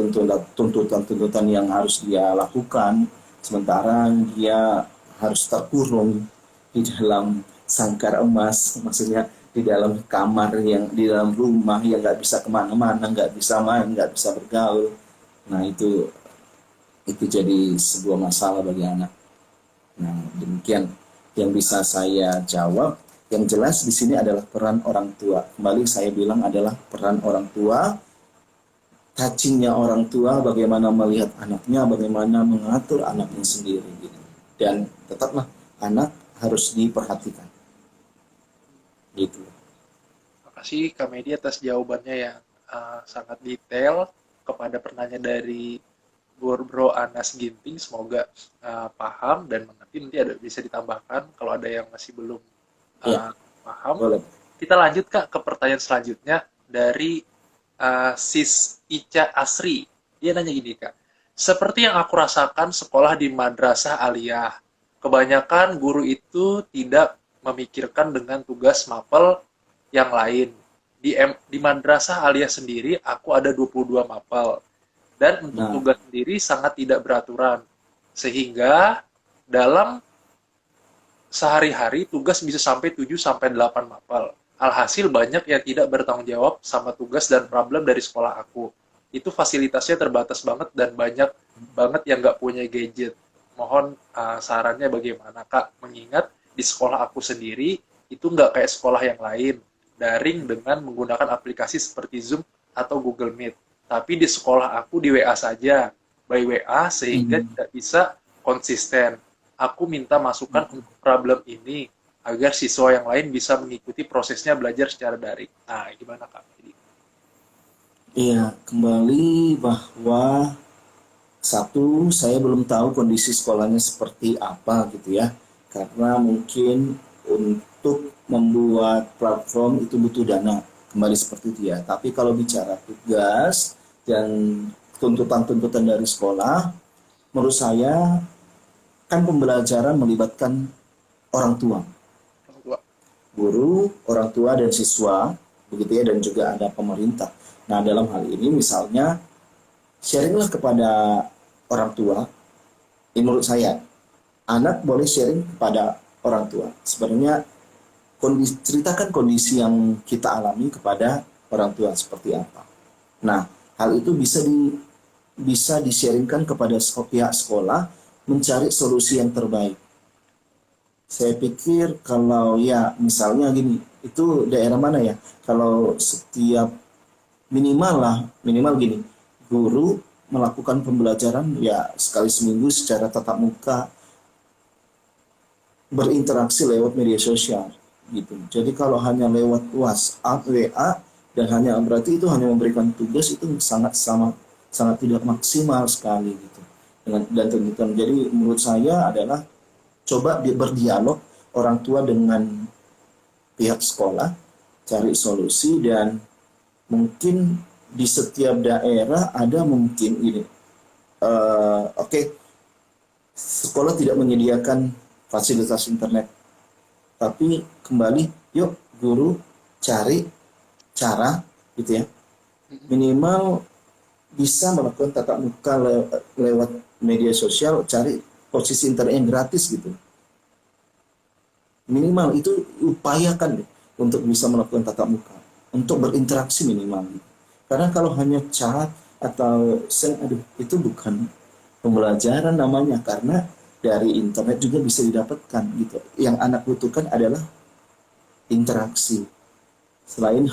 tuntutan-tuntutan yang harus dia lakukan, sementara dia harus terkurung di dalam sangkar emas, maksudnya di dalam kamar yang di dalam rumah yang nggak bisa kemana-mana, nggak bisa main, nggak bisa bergaul. Nah itu jadi sebuah masalah bagi anak. Nah demikian yang bisa saya jawab. Yang jelas di sini adalah peran orang tua. Kembali saya bilang adalah peran orang tua, touchingnya orang tua, bagaimana melihat anaknya, bagaimana mengatur anaknya sendiri gitu. Dan tetaplah anak harus diperhatikan gitu. Terima kasih Kak Medi atas jawabannya yang sangat detail kepada pertanyaan dari Bro Anas Ginting. Semoga paham dan mengerti. Nanti ada bisa ditambahkan kalau ada yang masih belum Ya paham. boleh. Kita lanjut Kak ke pertanyaan selanjutnya dari Sis Ica Asri. Dia nanya gini, Kak. Seperti yang aku rasakan sekolah di madrasah aliyah, kebanyakan guru itu tidak memikirkan dengan tugas mapel yang lain. Di madrasah aliyah sendiri, aku ada 22 mapel. Dan untuk Nah, tugas sendiri sangat tidak beraturan. Sehingga dalam sehari-hari tugas bisa sampai 7 sampai 8 mapel. Alhasil banyak yang tidak bertanggung jawab sama tugas dan problem dari sekolah aku. Itu fasilitasnya terbatas banget dan banyak banget yang nggak punya gadget. Mohon sarannya bagaimana, Kak? Mengingat di sekolah aku sendiri itu nggak kayak sekolah yang lain. Daring dengan menggunakan aplikasi seperti Zoom atau Google Meet. Tapi di sekolah aku di WA saja. By WA sehingga hmm, tidak bisa konsisten. Aku minta masukan untuk problem ini agar siswa yang lain bisa mengikuti prosesnya belajar secara daring. Nah, gimana Kak? Jadi, iya, kembali bahwa satu, saya belum tahu kondisi sekolahnya seperti apa gitu ya. Karena mungkin untuk membuat platform itu butuh dana. Kembali seperti itu ya. Tapi kalau bicara tugas dan tuntutan-tuntutan dari sekolah, menurut saya kan pembelajaran melibatkan orang tua, orang tua. guru, orang tua dan siswa, begitu ya, dan juga ada pemerintah. Nah, dalam hal ini misalnya sharinglah kepada orang tua. Menurut saya, anak boleh sharing kepada orang tua. Sebenarnya ceritakan kondisi yang kita alami kepada orang tua seperti apa. Nah, hal itu bisa di-sharingkan kepada pihak sekolah mencari solusi yang terbaik. Saya pikir kalau ya misalnya gini, itu daerah mana ya? Kalau setiap minimal gini, guru melakukan pembelajaran ya sekali seminggu secara tatap muka, berinteraksi lewat media sosial gitu. Jadi kalau hanya lewat WhatsApp, WA dan hanya berarti itu hanya memberikan tugas, itu sangat tidak maksimal sekali gitu. Dan tuntutan. Jadi menurut saya adalah coba berdialog orang tua dengan pihak sekolah, cari solusi, dan mungkin di setiap daerah ada mungkin ini. Oke, sekolah tidak menyediakan fasilitas internet, tapi kembali yuk guru cari cara gitu ya, minimal bisa melakukan tatap muka lewat media sosial, cari posisi internet yang gratis gitu, minimal itu upayakan deh untuk bisa melakukan tatap muka, untuk berinteraksi minimal gitu. Karena kalau hanya chat atau send, aduh, itu bukan pembelajaran namanya, karena dari internet juga bisa didapatkan gitu. Yang anak butuhkan adalah interaksi, selain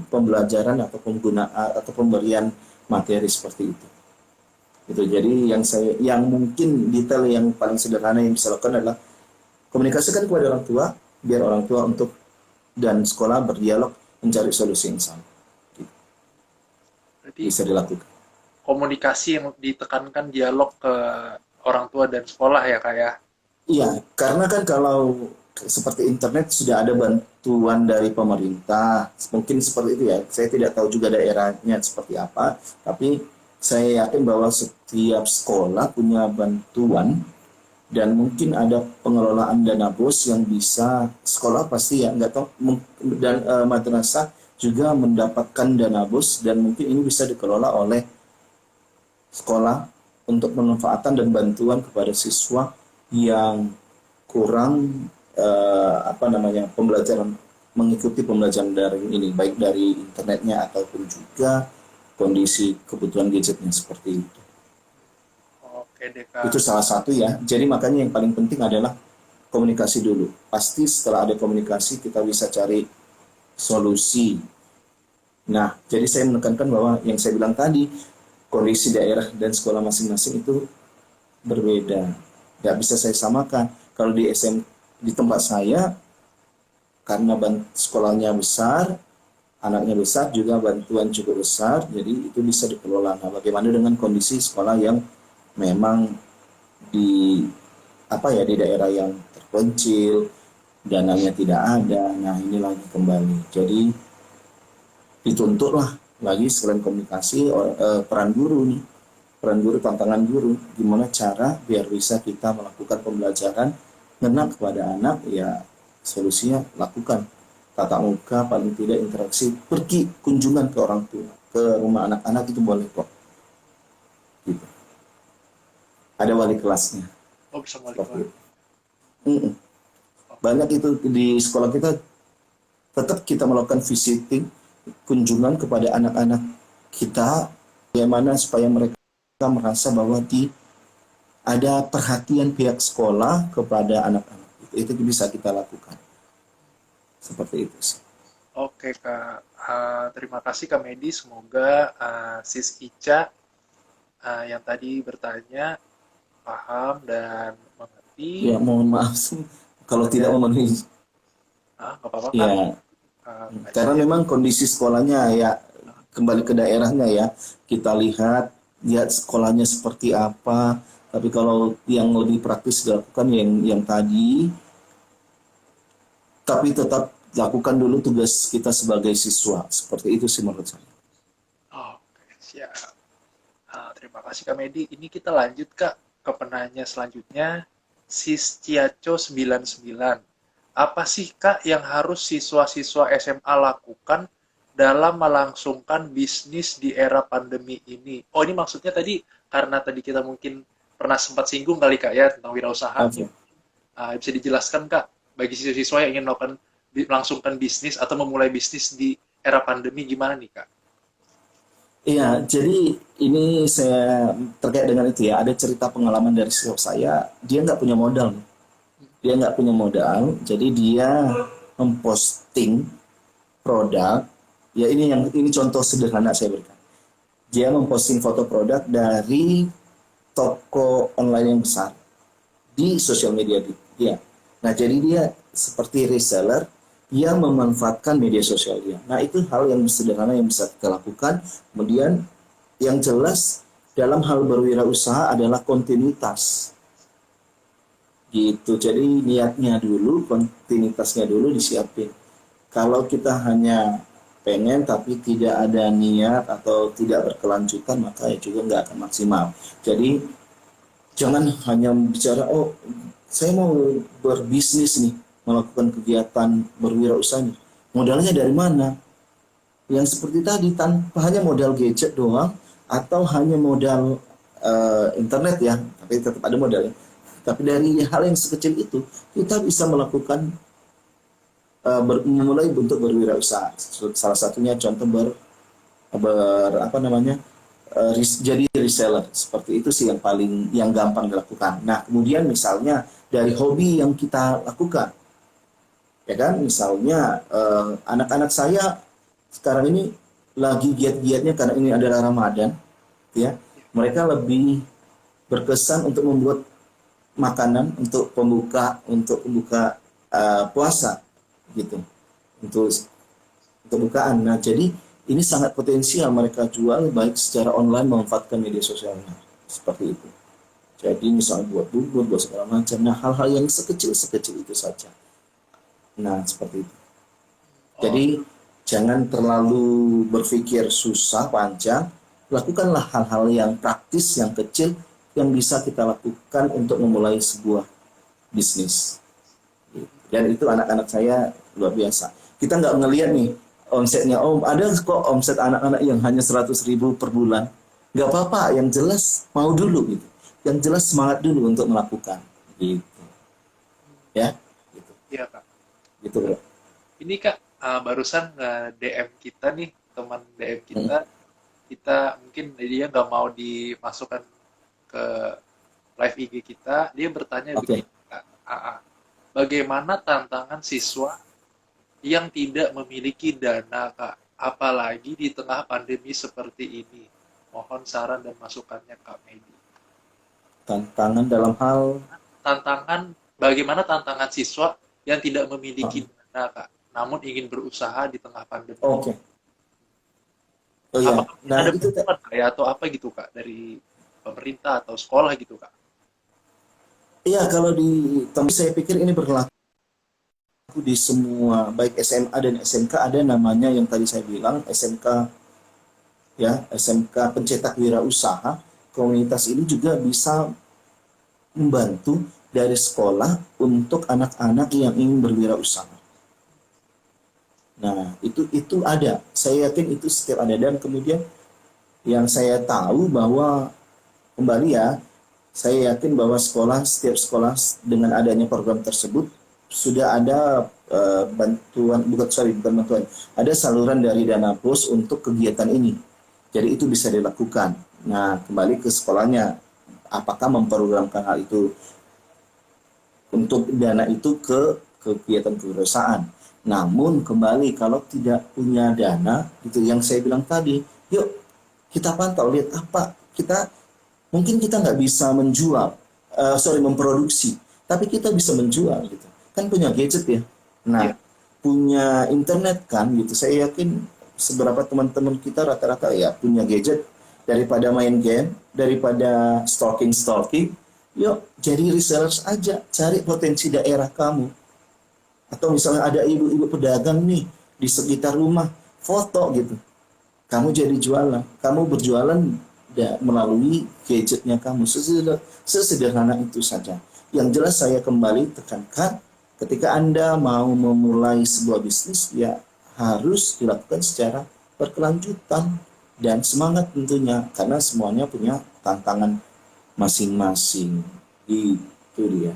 pembelajaran atau penggunaan atau pemberian materi seperti itu. Itu jadi yang mungkin detail yang paling sederhana yang bisa lakukan adalah komunikasikan kepada orang tua, biar orang tua untuk dan sekolah berdialog mencari solusi yang sama. Gitu. Berarti Bisa dilakukan. komunikasi yang ditekankan dialog ke orang tua dan sekolah ya Kak ya. Iya, karena kan kalau seperti internet sudah ada bantuan dari pemerintah, mungkin seperti itu ya. Saya tidak tahu juga daerahnya seperti apa, tapi saya yakin bahwa setiap sekolah punya bantuan dan mungkin ada pengelolaan dana bos yang bisa sekolah pasti ya nggak tahu, dan madrasah juga mendapatkan dana bos dan mungkin ini bisa dikelola oleh sekolah untuk pemanfaatan dan bantuan kepada siswa yang kurang pembelajaran, mengikuti pembelajaran daring ini, baik dari internetnya ataupun juga kondisi kebutuhan gadgetnya seperti itu. Oke deh Itu Kak. salah satu ya. Jadi makanya yang paling penting adalah komunikasi dulu. Pasti setelah ada komunikasi kita bisa cari solusi. Nah, jadi saya menekankan bahwa yang saya bilang tadi, kondisi daerah dan sekolah masing-masing itu berbeda. Nggak bisa saya samakan. Kalau di tempat saya, karena sekolahnya besar, anaknya besar, juga bantuan cukup besar, jadi itu bisa dikelola. Nah, bagaimana dengan kondisi sekolah yang memang di di daerah yang terpencil, dananya tidak ada. Nah, ini lagi kembali. Jadi dituntutlah lagi selain komunikasi peran guru nih, peran guru, tantangan guru, gimana cara biar bisa kita melakukan pembelajaran ngena kepada anak. Ya solusinya lakukan tatap muka, paling tidak interaksi, pergi kunjungan ke orang tua, ke rumah anak-anak itu boleh kok gitu. Ada wali kelasnya Oh, bisa balik seperti kelas. itu. Mm-mm. Banyak itu di sekolah kita, tetap kita melakukan visiting, kunjungan kepada anak-anak kita, bagaimana supaya mereka merasa bahwa ada perhatian pihak sekolah kepada anak-anak. Itu bisa kita lakukan seperti itu sih. Oke Kak. Terima kasih Kak Medi. Semoga Sis Ica yang tadi bertanya paham dan mengerti. Ya mohon maaf kalau tidak Ada memenuhi. nggak apa-apa Kak. Ya karena Pengajiannya memang kondisi sekolahnya ya, kembali ke daerahnya ya, kita lihat sekolahnya seperti apa. Tapi kalau yang lebih praktis dilakukan yang tadi, tapi tetap lakukan dulu tugas kita sebagai siswa. Seperti itu sih menurut saya. oke, siap. Terima kasih Kak Medi. Ini kita lanjut Kak ke penanya selanjutnya. Sis Ciaco 99. Apa sih Kak yang harus siswa-siswa SMA lakukan dalam melangsungkan bisnis di era pandemi ini? Oh, ini maksudnya tadi karena tadi kita mungkin pernah sempat singgung kali Kak ya tentang wirausaha. Oke. Bisa dijelaskan Kak bagi siswa-siswa yang ingin melakukan melangsungkan bisnis atau memulai bisnis di era pandemi gimana nih Kak? Iya, jadi ini saya terkait dengan itu ya. Ada cerita pengalaman dari siswa saya. Dia nggak punya modal, nih. Dia nggak punya modal, jadi dia memposting produk. Ya ini contoh sederhana saya berikan. Dia memposting foto produk dari toko online yang besar di sosial media dia. Nah, jadi dia seperti reseller yang memanfaatkan media sosial dia. Nah, itu hal yang sederhana yang bisa kita lakukan. Kemudian yang jelas dalam hal berwirausaha adalah kontinuitas. Gitu. Jadi niatnya dulu, kontinuitasnya dulu disiapin. Kalau kita hanya pengen tapi tidak ada niat atau tidak berkelanjutan, maka ya juga nggak akan maksimal. Jadi jangan hanya bicara, oh saya mau berbisnis nih, melakukan kegiatan berwirausaha nih. Modalnya dari mana? Yang seperti tadi, tanpa hanya modal gadget doang, atau hanya modal internet ya, tapi tetap ada modalnya. Tapi dari hal yang sekecil itu, kita bisa melakukan memulai bentuk berwirausaha. Salah satunya contoh apa namanya, jadi reseller. Seperti itu sih yang paling yang gampang dilakukan. Nah, kemudian misalnya dari hobi yang kita lakukan, ya kan, misalnya anak-anak saya sekarang ini lagi giat-giatnya karena ini adalah Ramadan, ya, mereka lebih berkesan untuk membuat makanan untuk pembuka puasa gitu, untuk bukaan. Nah, jadi ini sangat potensial mereka jual baik secara online memanfaatkan media sosialnya seperti itu. Jadi misalnya buat bubur, buat segala macam. Nah, hal-hal yang sekecil itu saja. Nah, seperti itu. Oh, Jadi jangan terlalu berpikir susah panjang, lakukanlah hal-hal yang praktis, yang kecil, yang bisa kita lakukan untuk memulai sebuah bisnis. Dan itu anak-anak saya luar biasa. Kita nggak ngelihat nih omsetnya, oh ada kok omset anak-anak yang hanya 100.000 per bulan. Nggak apa-apa, yang jelas mau dulu gitu. Yang jelas semangat dulu untuk melakukan. Gitu. Ya, gitu. iya Kak. Gitu bro. Ini Kak, barusan nge-DM kita nih, teman DM kita, Mm. kita mungkin dia nggak mau dimasukkan ke live IG kita, dia bertanya Oke. begini, Kak, bagaimana tantangan siswa yang tidak memiliki dana, Kak, apalagi di tengah pandemi seperti ini? Mohon saran dan masukannya, Kak Medi. Tantangan dalam hal. Tantangan, bagaimana tantangan siswa yang tidak Ah, memiliki dana, Kak, namun ingin berusaha di tengah pandemi? Oke. Oh ya. Apakah mungkin Nah ada itu bantuan Kak, ya, atau apa gitu Kak dari pemerintah atau sekolah gitu Kak? iya, kalau di tempat saya pikir ini berlaku di semua baik SMA dan SMK ada namanya yang tadi saya bilang SMK, ya, SMK pencetak wirausaha. Komunitas ini juga bisa membantu dari sekolah untuk anak-anak yang ingin berwirausaha. Nah, itu ada. Saya yakin itu setiap ada, dan kemudian yang saya tahu bahwa kembali ya, saya yakin bahwa setiap sekolah dengan adanya program tersebut sudah ada bantuan, bukan bantuan, ada saluran dari dana BOS untuk kegiatan ini. Jadi itu bisa dilakukan. Nah, kembali ke sekolahnya, apakah memprogramkan hal itu untuk dana itu ke kegiatan kewirausahaan. Namun kembali kalau tidak punya dana, itu yang saya bilang tadi, yuk kita pantau, lihat apa mungkin kita nggak bisa menjual, memproduksi, tapi kita bisa menjual gitu. Kan punya gadget ya. Nah, Iya. punya internet kan gitu. Saya yakin seberapa teman-teman kita rata-rata ya punya gadget, daripada main game, daripada stalking, yuk jadi resellers aja, cari potensi daerah kamu. Atau misalnya ada ibu-ibu pedagang nih di sekitar rumah, foto gitu. Kamu jadi jualan, kamu berjualan melalui gadgetnya kamu. Sesederhana itu saja. Yang jelas saya kembali tekankan, ketika Anda mau memulai sebuah bisnis, ya harus dilakukan secara berkelanjutan dan semangat tentunya, karena semuanya punya tantangan masing-masing. Itu dia.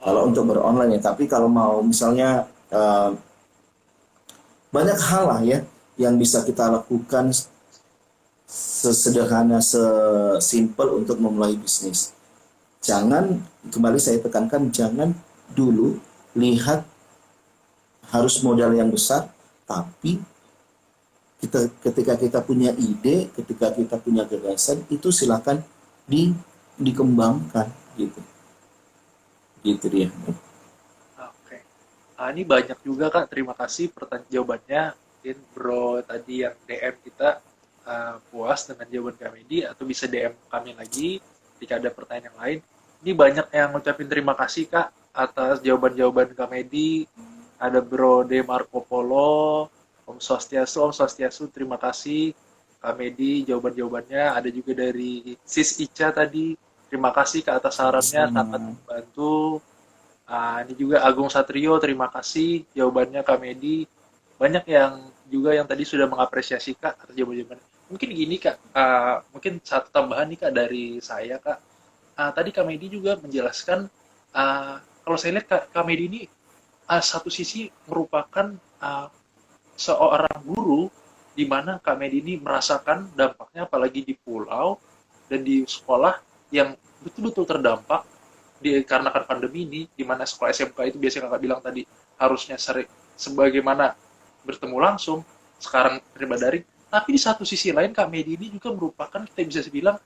Kalau Oh, untuk beronline ya, tapi kalau mau misalnya banyak hal lah ya yang bisa kita lakukan sesederhana, sesimpel untuk memulai bisnis. Jangan, kembali saya tekankan, jangan dulu lihat harus modal yang besar, tapi ketika kita punya ide, ketika kita punya gagasan, itu silakan dikembangkan gitu. Gitu dia. oke. Ini banyak juga Kak, terima kasih jawabannya. Mungkin Bro tadi yang DM kita puas dengan jawaban kami atau bisa DM kami lagi jika ada pertanyaan yang lain. Ini banyak yang ngucapin terima kasih Kak atas jawaban-jawaban Kamedi. Ada Bro De Marco Polo, Om Swastiastu, terima kasih Kamedi jawaban-jawabannya. Ada juga dari Sis Ica tadi, terima kasih Kak atas sarannya, sangat Sama-sama. membantu. Ini juga Agung Satrio, terima kasih jawabannya Kak Medi. Banyak yang juga yang tadi sudah mengapresiasi Kak atas jawaban-jawabannya. Mungkin gini Kak, mungkin satu tambahan nih Kak dari saya Kak. Tadi Kak Medi juga menjelaskan, kalau saya lihat Kak Medi ini satu sisi merupakan seorang guru di mana Kak Medi ini merasakan dampaknya apalagi di pulau dan di sekolah yang betul-betul terdampak dikarenakan pandemi ini, di mana sekolah SMK itu biasanya kakak bilang tadi harusnya sering sebagaimana bertemu langsung, sekarang terima daring. Tapi di satu sisi lain Kak Medi ini juga merupakan kita bisa bilang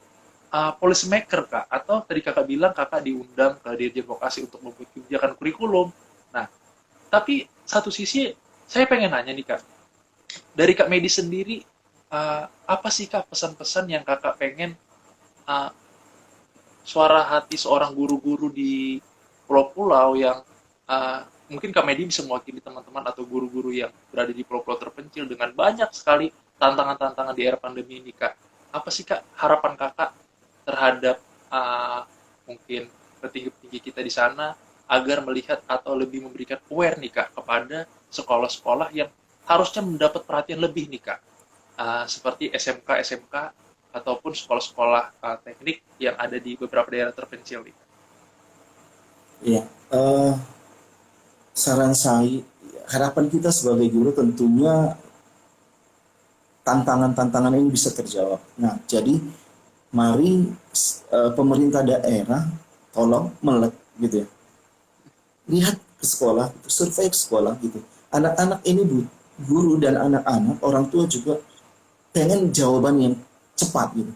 policy maker Kak, atau tadi kakak bilang kakak diundang ke Dirjen Vokasi untuk membuat kebijakan kurikulum. Nah, tapi satu sisi saya pengen nanya nih Kak, dari Kak Medi sendiri, apa sih Kak pesan-pesan yang kakak pengen uh, suara hati seorang guru-guru di pulau-pulau yang mungkin Kamedi bisa mewakili teman-teman atau guru-guru yang berada di pulau-pulau terpencil dengan banyak sekali tantangan-tantangan di era pandemi ini, Kak. Apa sih, Kak, harapan Kakak terhadap mungkin petinggi-petinggi kita di sana agar melihat atau lebih memberikan aware nih, Kak, kepada sekolah-sekolah yang harusnya mendapat perhatian lebih nih, Kak. Seperti SMK-SMK ataupun sekolah-sekolah teknik yang ada di beberapa daerah terpencil nih. Iya, saran saya, harapan kita sebagai guru tentunya tantangan-tantangan ini bisa terjawab. Nah, jadi mari pemerintah daerah tolong melek gitu ya. Lihat ke sekolah, survei ke sekolah gitu. Anak-anak ini, guru dan anak-anak, orang tua juga pengen jawaban yang cepat gitu.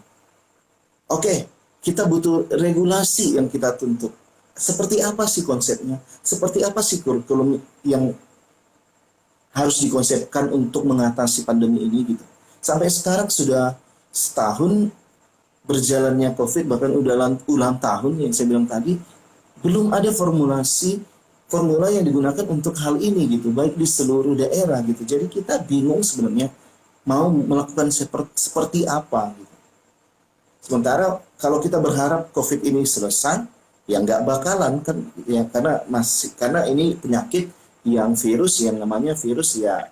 Oke, kita butuh regulasi yang kita tuntut. Seperti apa sih konsepnya? Seperti apa sih kurikulum yang harus dikonsepkan untuk mengatasi pandemi ini gitu. Sampai sekarang sudah setahun berjalannya COVID, bahkan udah ulang tahun yang saya bilang tadi, belum ada formulasi formula yang digunakan untuk hal ini gitu, baik di seluruh daerah gitu. Jadi kita bingung sebenarnya mau melakukan seperti apa gitu. Sementara kalau kita berharap COVID ini selesai, ya nggak bakalan kan, ya karena ini penyakit yang virus yang namanya virus ya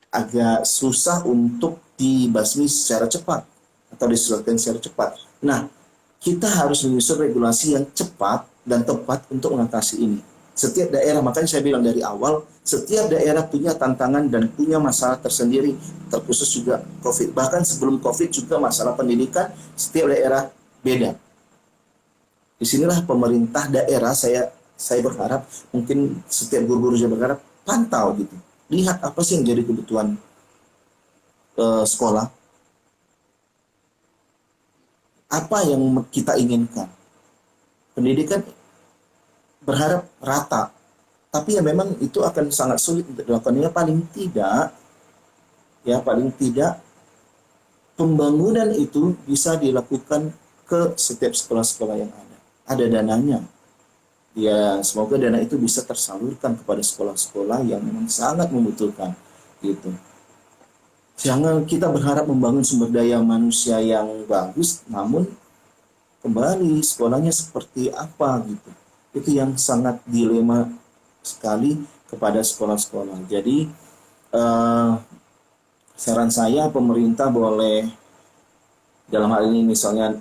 agak susah untuk dibasmi secara cepat atau diselesaikan secara cepat. Nah, kita harus menyusun regulasi yang cepat dan tepat untuk mengatasi ini. Setiap daerah, makanya saya bilang dari awal, setiap daerah punya tantangan dan punya masalah tersendiri, terkhusus juga COVID. Bahkan sebelum COVID juga masalah pendidikan, setiap daerah beda. Disinilah pemerintah daerah, saya berharap, mungkin setiap guru-guru saya berharap, pantau gitu. Lihat apa sih yang jadi kebutuhan sekolah, apa yang kita inginkan. Pendidikan berharap rata, tapi ya memang itu akan sangat sulit untuk dilakukannya. Paling tidak pembangunan itu bisa dilakukan ke setiap sekolah-sekolah yang ada dananya. Ya semoga dana itu bisa tersalurkan kepada sekolah-sekolah yang memang sangat membutuhkan gitu. Jangan kita berharap membangun sumber daya manusia yang bagus, namun kembali sekolahnya seperti apa gitu. Itu yang sangat dilema sekali kepada sekolah-sekolah. Jadi saran saya pemerintah boleh dalam hal ini misalnya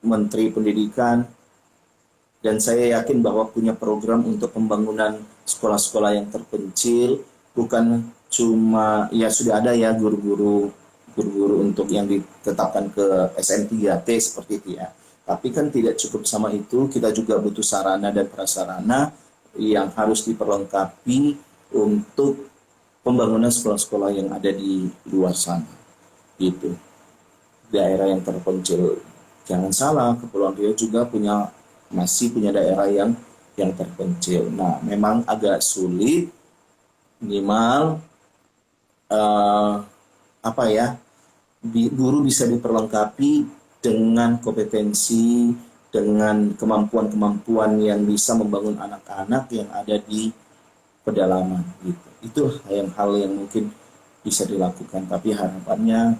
Menteri Pendidikan, dan saya yakin bahwa punya program untuk pembangunan sekolah-sekolah yang terpencil, bukan cuma ya sudah ada ya guru-guru untuk yang ditetapkan ke SN3T seperti itu ya. Tapi kan tidak cukup sama itu, kita juga butuh sarana dan prasarana yang harus diperlengkapi untuk pembangunan sekolah-sekolah yang ada di luar sana. Gitu. Daerah yang terpencil. Jangan salah, Kepulauan Riau juga masih punya daerah yang terpencil. Nah, memang agak sulit, minimal guru bisa diperlengkapi dengan kompetensi, dengan kemampuan-kemampuan yang bisa membangun anak-anak yang ada di pedalaman gitu. Itu hal yang mungkin bisa dilakukan, tapi harapannya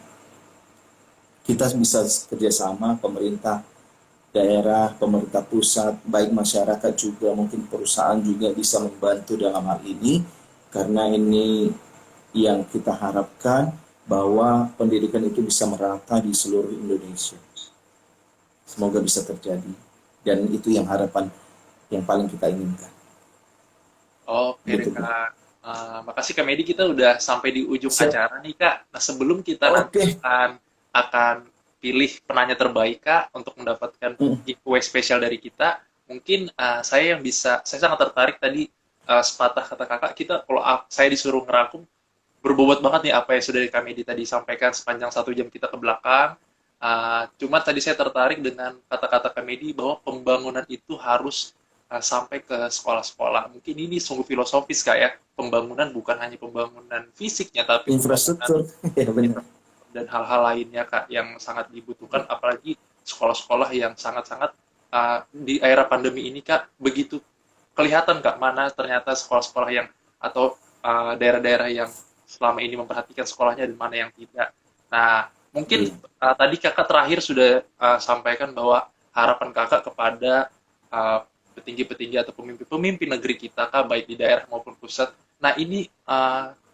kita bisa kerjasama pemerintah daerah, pemerintah pusat, baik masyarakat juga, mungkin perusahaan juga bisa membantu dalam hal ini, karena ini yang kita harapkan bahwa pendidikan itu bisa merata di seluruh Indonesia. Semoga bisa terjadi, dan itu yang harapan yang paling kita inginkan. Oke deh, Gitu. Kak. Makasih Kak Medi, kita udah sampai di ujung Siap. acara nih Kak. Nah sebelum kita nanti Oke. akan pilih penanya terbaik Kak untuk mendapatkan giveaway spesial dari kita, mungkin saya sangat tertarik tadi sepatah kata Kakak, kalau saya disuruh ngerangkum, berbobot banget nih apa yang sudah Kak Medi tadi sampaikan sepanjang 1 jam kita ke belakang. Cuma tadi saya tertarik dengan kata-kata Kak Medi bahwa pembangunan itu harus sampai ke sekolah-sekolah. Mungkin ini sungguh filosofis Kak ya. Pembangunan bukan hanya pembangunan fisiknya, tapi pembangunan Infrastruktur. Ya benar. dan hal-hal lainnya Kak yang sangat dibutuhkan, apalagi sekolah-sekolah yang sangat-sangat di era pandemi ini Kak, begitu kelihatan Kak mana ternyata sekolah-sekolah yang atau daerah-daerah yang selama ini memperhatikan sekolahnya dan mana yang tidak. Nah, mungkin tadi Kakak terakhir sudah sampaikan bahwa harapan Kakak kepada petinggi-petinggi atau pemimpin-pemimpin negeri kita Kak, baik di daerah maupun pusat. Nah, ini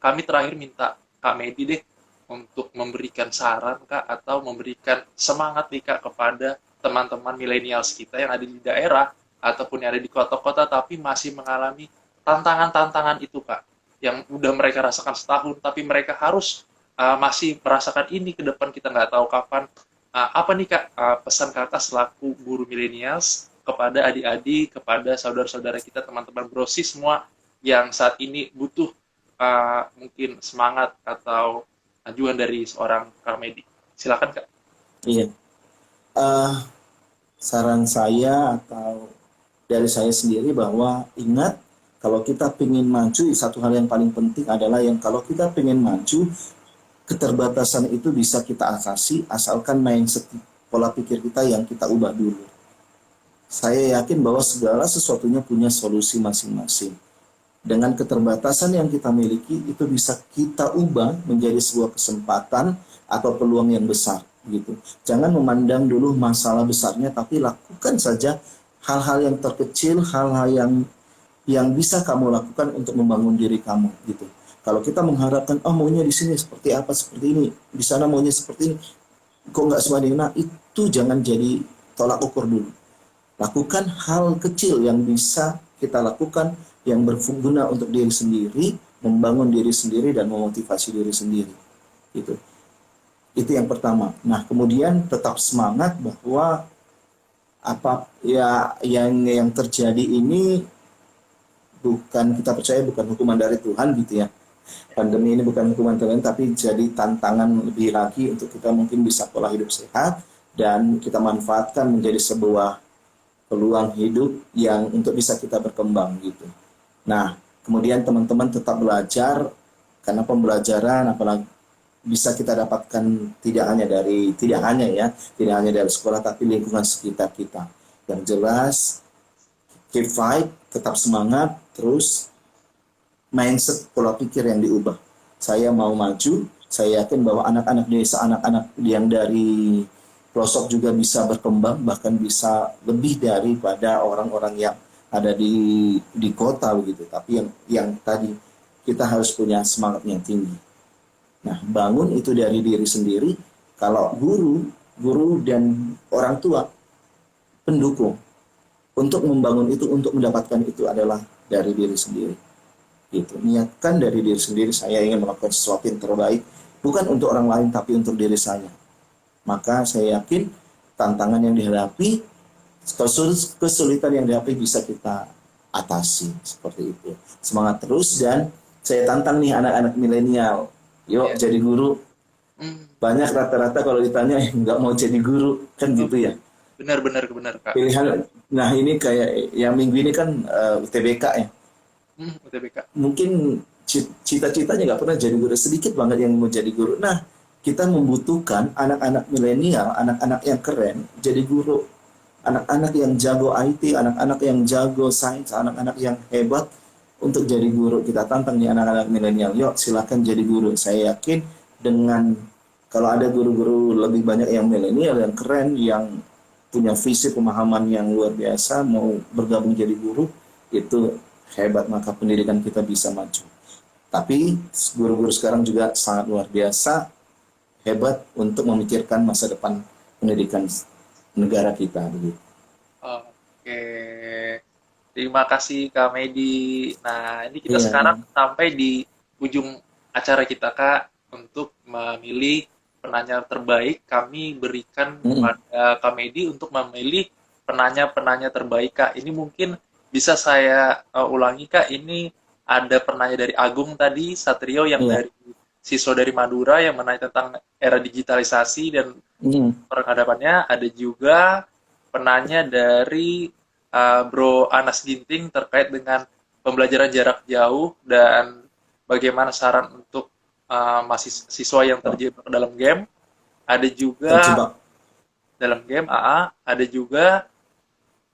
kami terakhir minta Kak Medi deh untuk memberikan saran Kak atau memberikan semangat nih Kak kepada teman-teman milenials kita yang ada di daerah ataupun yang ada di kota-kota tapi masih mengalami tantangan-tantangan itu Kak, yang udah mereka rasakan setahun tapi mereka harus masih merasakan ini ke depan, kita nggak tahu kapan. Apa nih Kak pesan Kakak selaku guru milenials kepada adik-adik, kepada saudara-saudara kita, teman-teman brosis semua yang saat ini butuh mungkin semangat atau ajuan dari seorang Kak Medi. Silakan Kak. Iya. Saran saya atau dari saya sendiri bahwa ingat, kalau kita ingin maju, satu hal yang paling penting adalah kalau kita ingin maju, keterbatasan itu bisa kita atasi asalkan mindset pola pikir kita yang kita ubah dulu. Saya yakin bahwa segala sesuatunya punya solusi masing-masing. Dengan keterbatasan yang kita miliki, itu bisa kita ubah menjadi sebuah kesempatan atau peluang yang besar gitu. Jangan memandang dulu masalah besarnya, tapi lakukan saja hal-hal yang terkecil, hal-hal yang bisa kamu lakukan untuk membangun diri kamu gitu. Kalau kita mengharapkan, oh maunya di sini seperti apa, seperti ini, di sana maunya seperti ini, kok nggak semuanya, nah itu jangan jadi tolak ukur dulu. Lakukan hal kecil yang bisa kita lakukan yang berguna untuk diri sendiri, membangun diri sendiri dan memotivasi diri sendiri. Gitu. Itu yang pertama. Nah, kemudian tetap semangat bahwa apa ya yang terjadi ini bukan, kita percaya bukan hukuman dari Tuhan gitu ya. Pandemi ini bukan hukuman Tuhan, tapi jadi tantangan lebih lagi untuk kita mungkin bisa pola hidup sehat dan kita manfaatkan menjadi sebuah peluang hidup yang untuk bisa kita berkembang gitu. Nah, kemudian teman-teman tetap belajar, karena pembelajaran apalagi bisa kita dapatkan tidak hanya dari sekolah, tapi lingkungan sekitar kita. Yang jelas, keep fight, tetap semangat, terus mindset pola pikir yang diubah. Saya mau maju, saya yakin bahwa anak-anak desa, anak-anak yang dari pelosok juga bisa berkembang, bahkan bisa lebih daripada orang-orang yang ada di kota begitu. Tapi yang tadi kita harus punya semangat yang tinggi. Nah, bangun itu dari diri sendiri. Kalau guru dan orang tua pendukung untuk membangun itu, untuk mendapatkan itu adalah dari diri sendiri. Gitu. Niatkan dari diri sendiri, saya ingin melakukan sesuatu yang terbaik, bukan untuk orang lain tapi untuk diri saya. Maka saya yakin tantangan yang dihadapi, kesulitan yang dihadapi bisa kita atasi seperti itu. Semangat terus, dan saya tantang nih anak-anak milenial, yuk jadi guru. Banyak rata-rata kalau ditanya nggak mau jadi guru kan gitu ya. Benar Kak. Pilihan, nah ini kayak yang minggu ini kan UTBK ya. UTBK. Mungkin cita-citanya nggak pernah jadi guru, sedikit banget yang mau jadi guru. Nah, kita membutuhkan anak-anak milenial, anak-anak yang keren jadi guru, anak-anak yang jago IT, anak-anak yang jago sains, anak-anak yang hebat untuk jadi guru. Kita tantang nih anak-anak milenial, yuk silakan jadi guru. Saya yakin dengan kalau ada guru-guru lebih banyak yang milenial, yang keren, yang punya visi pemahaman yang luar biasa, mau bergabung jadi guru, itu hebat, maka pendidikan kita bisa maju. Tapi guru-guru sekarang juga sangat luar biasa, hebat untuk memikirkan masa depan pendidikan negara kita. Begitu. Oke, terima kasih Kak Medi. Nah, ini kita sekarang sampai di ujung acara kita Kak, untuk memilih penanya terbaik. Kami berikan kepada Kak Medi untuk memilih penanya-penanya terbaik Kak. Ini mungkin bisa saya ulangi Kak, ini ada penanya dari Agung tadi, Satrio yang dari siswa dari Madura yang menanya tentang era digitalisasi dan peradabannya. Ada juga penanya dari Bro Anas Ginting terkait dengan pembelajaran jarak jauh dan bagaimana saran untuk mahasiswa yang terjebak dalam game. Ada juga dalam game AA, ada juga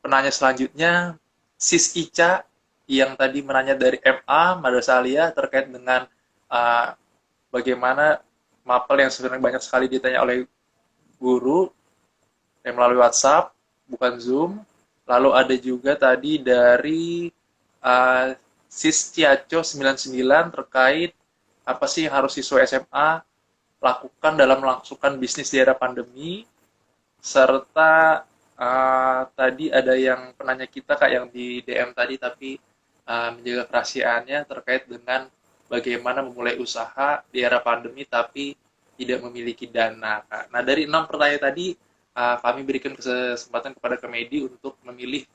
penanya selanjutnya Sis Ica yang tadi menanya dari MA Madrasah Aliyah terkait dengan bagaimana mapel yang sebenarnya banyak sekali ditanya oleh guru yang melalui WhatsApp, bukan Zoom. Lalu ada juga tadi dari Sis Ciaco 99 terkait apa sih yang harus siswa SMA lakukan dalam melangsungkan bisnis di era pandemi, serta tadi ada yang penanya kita Kak yang di DM tadi tapi menjaga kerahasiaannya terkait dengan bagaimana memulai usaha di era pandemi tapi tidak memiliki dana Kak. Nah, dari 6 pertanyaan tadi kami berikan kesempatan kepada Kemedi untuk memilih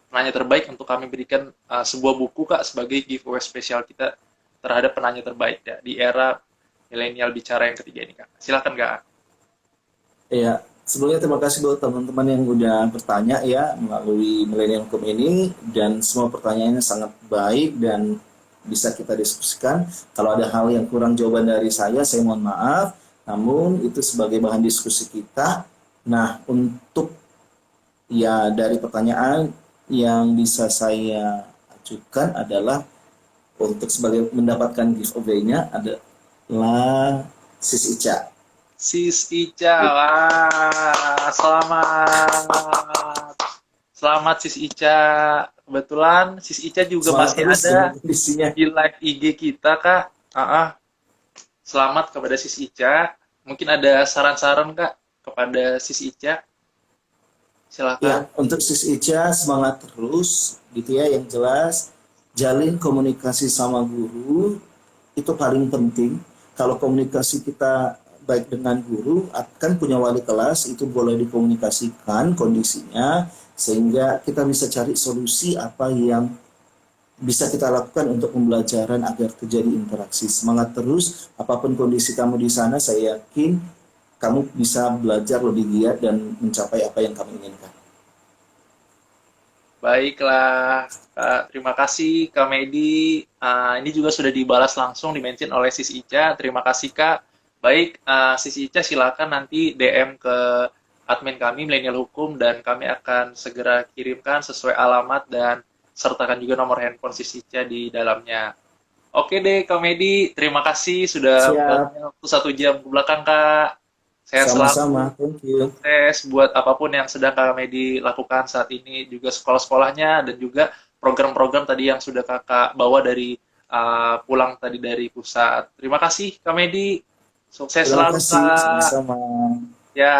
penanya terbaik, untuk kami berikan sebuah buku Kak sebagai giveaway spesial kita terhadap penanya terbaik ya, di era milenial bicara yang ketiga ini Kak. Silakan Kak. Iya, sebelumnya terima kasih buat teman-teman yang udah bertanya ya melalui Millennium.com ini, dan semua pertanyaannya sangat baik dan bisa kita diskusikan. Kalau ada hal yang kurang jawaban dari saya mohon maaf, namun itu sebagai bahan diskusi kita. Nah, untuk Ya, dari pertanyaan yang bisa saya ajukan adalah untuk sebagai mendapatkan giveaway-nya adalah Sis Ica. Sis Ica, wah, selamat. Selamat Sis Ica. Kebetulan Sis Ica juga Semangat masih terus dengan ada kondisinya. di live IG kita, Kak. Selamat kepada Sis Ica. Mungkin ada saran-saran, Kak, kepada Sis Ica. Ya, Silakan. untuk Sis Ica semangat terus gitu ya, yang jelas jalin komunikasi sama guru itu paling penting. Kalau komunikasi kita baik dengan guru, akan punya wali kelas itu boleh dikomunikasikan kondisinya sehingga kita bisa cari solusi apa yang bisa kita lakukan untuk pembelajaran agar terjadi interaksi. Semangat terus, apapun kondisi kamu di sana, saya yakin kamu bisa belajar lebih giat dan mencapai apa yang kamu inginkan. Baiklah, Kak. Terima kasih, Kak Medi. Ini juga sudah dibalas langsung, di-mention oleh Sis Ica. Terima kasih, Kak. Baik, Sis Ica silakan nanti DM ke admin kami, Milenial Hukum, dan kami akan segera kirimkan sesuai alamat dan sertakan juga nomor handphone Sis Ica di dalamnya. Oke deh, Kak Medi. Terima kasih sudah Siap, meluangkan waktu 1 jam ke belakang, Kak. Sehat sama-sama. selalu, Thank you. sukses buat apapun yang sedang Kakak Medi lakukan saat ini, juga sekolah-sekolahnya, dan juga program-program tadi yang sudah Kakak bawa dari pulang tadi dari pusat. Terima kasih, Kak Medi. Sukses Terima selalu, kasih, Kak. sama-sama. Ya.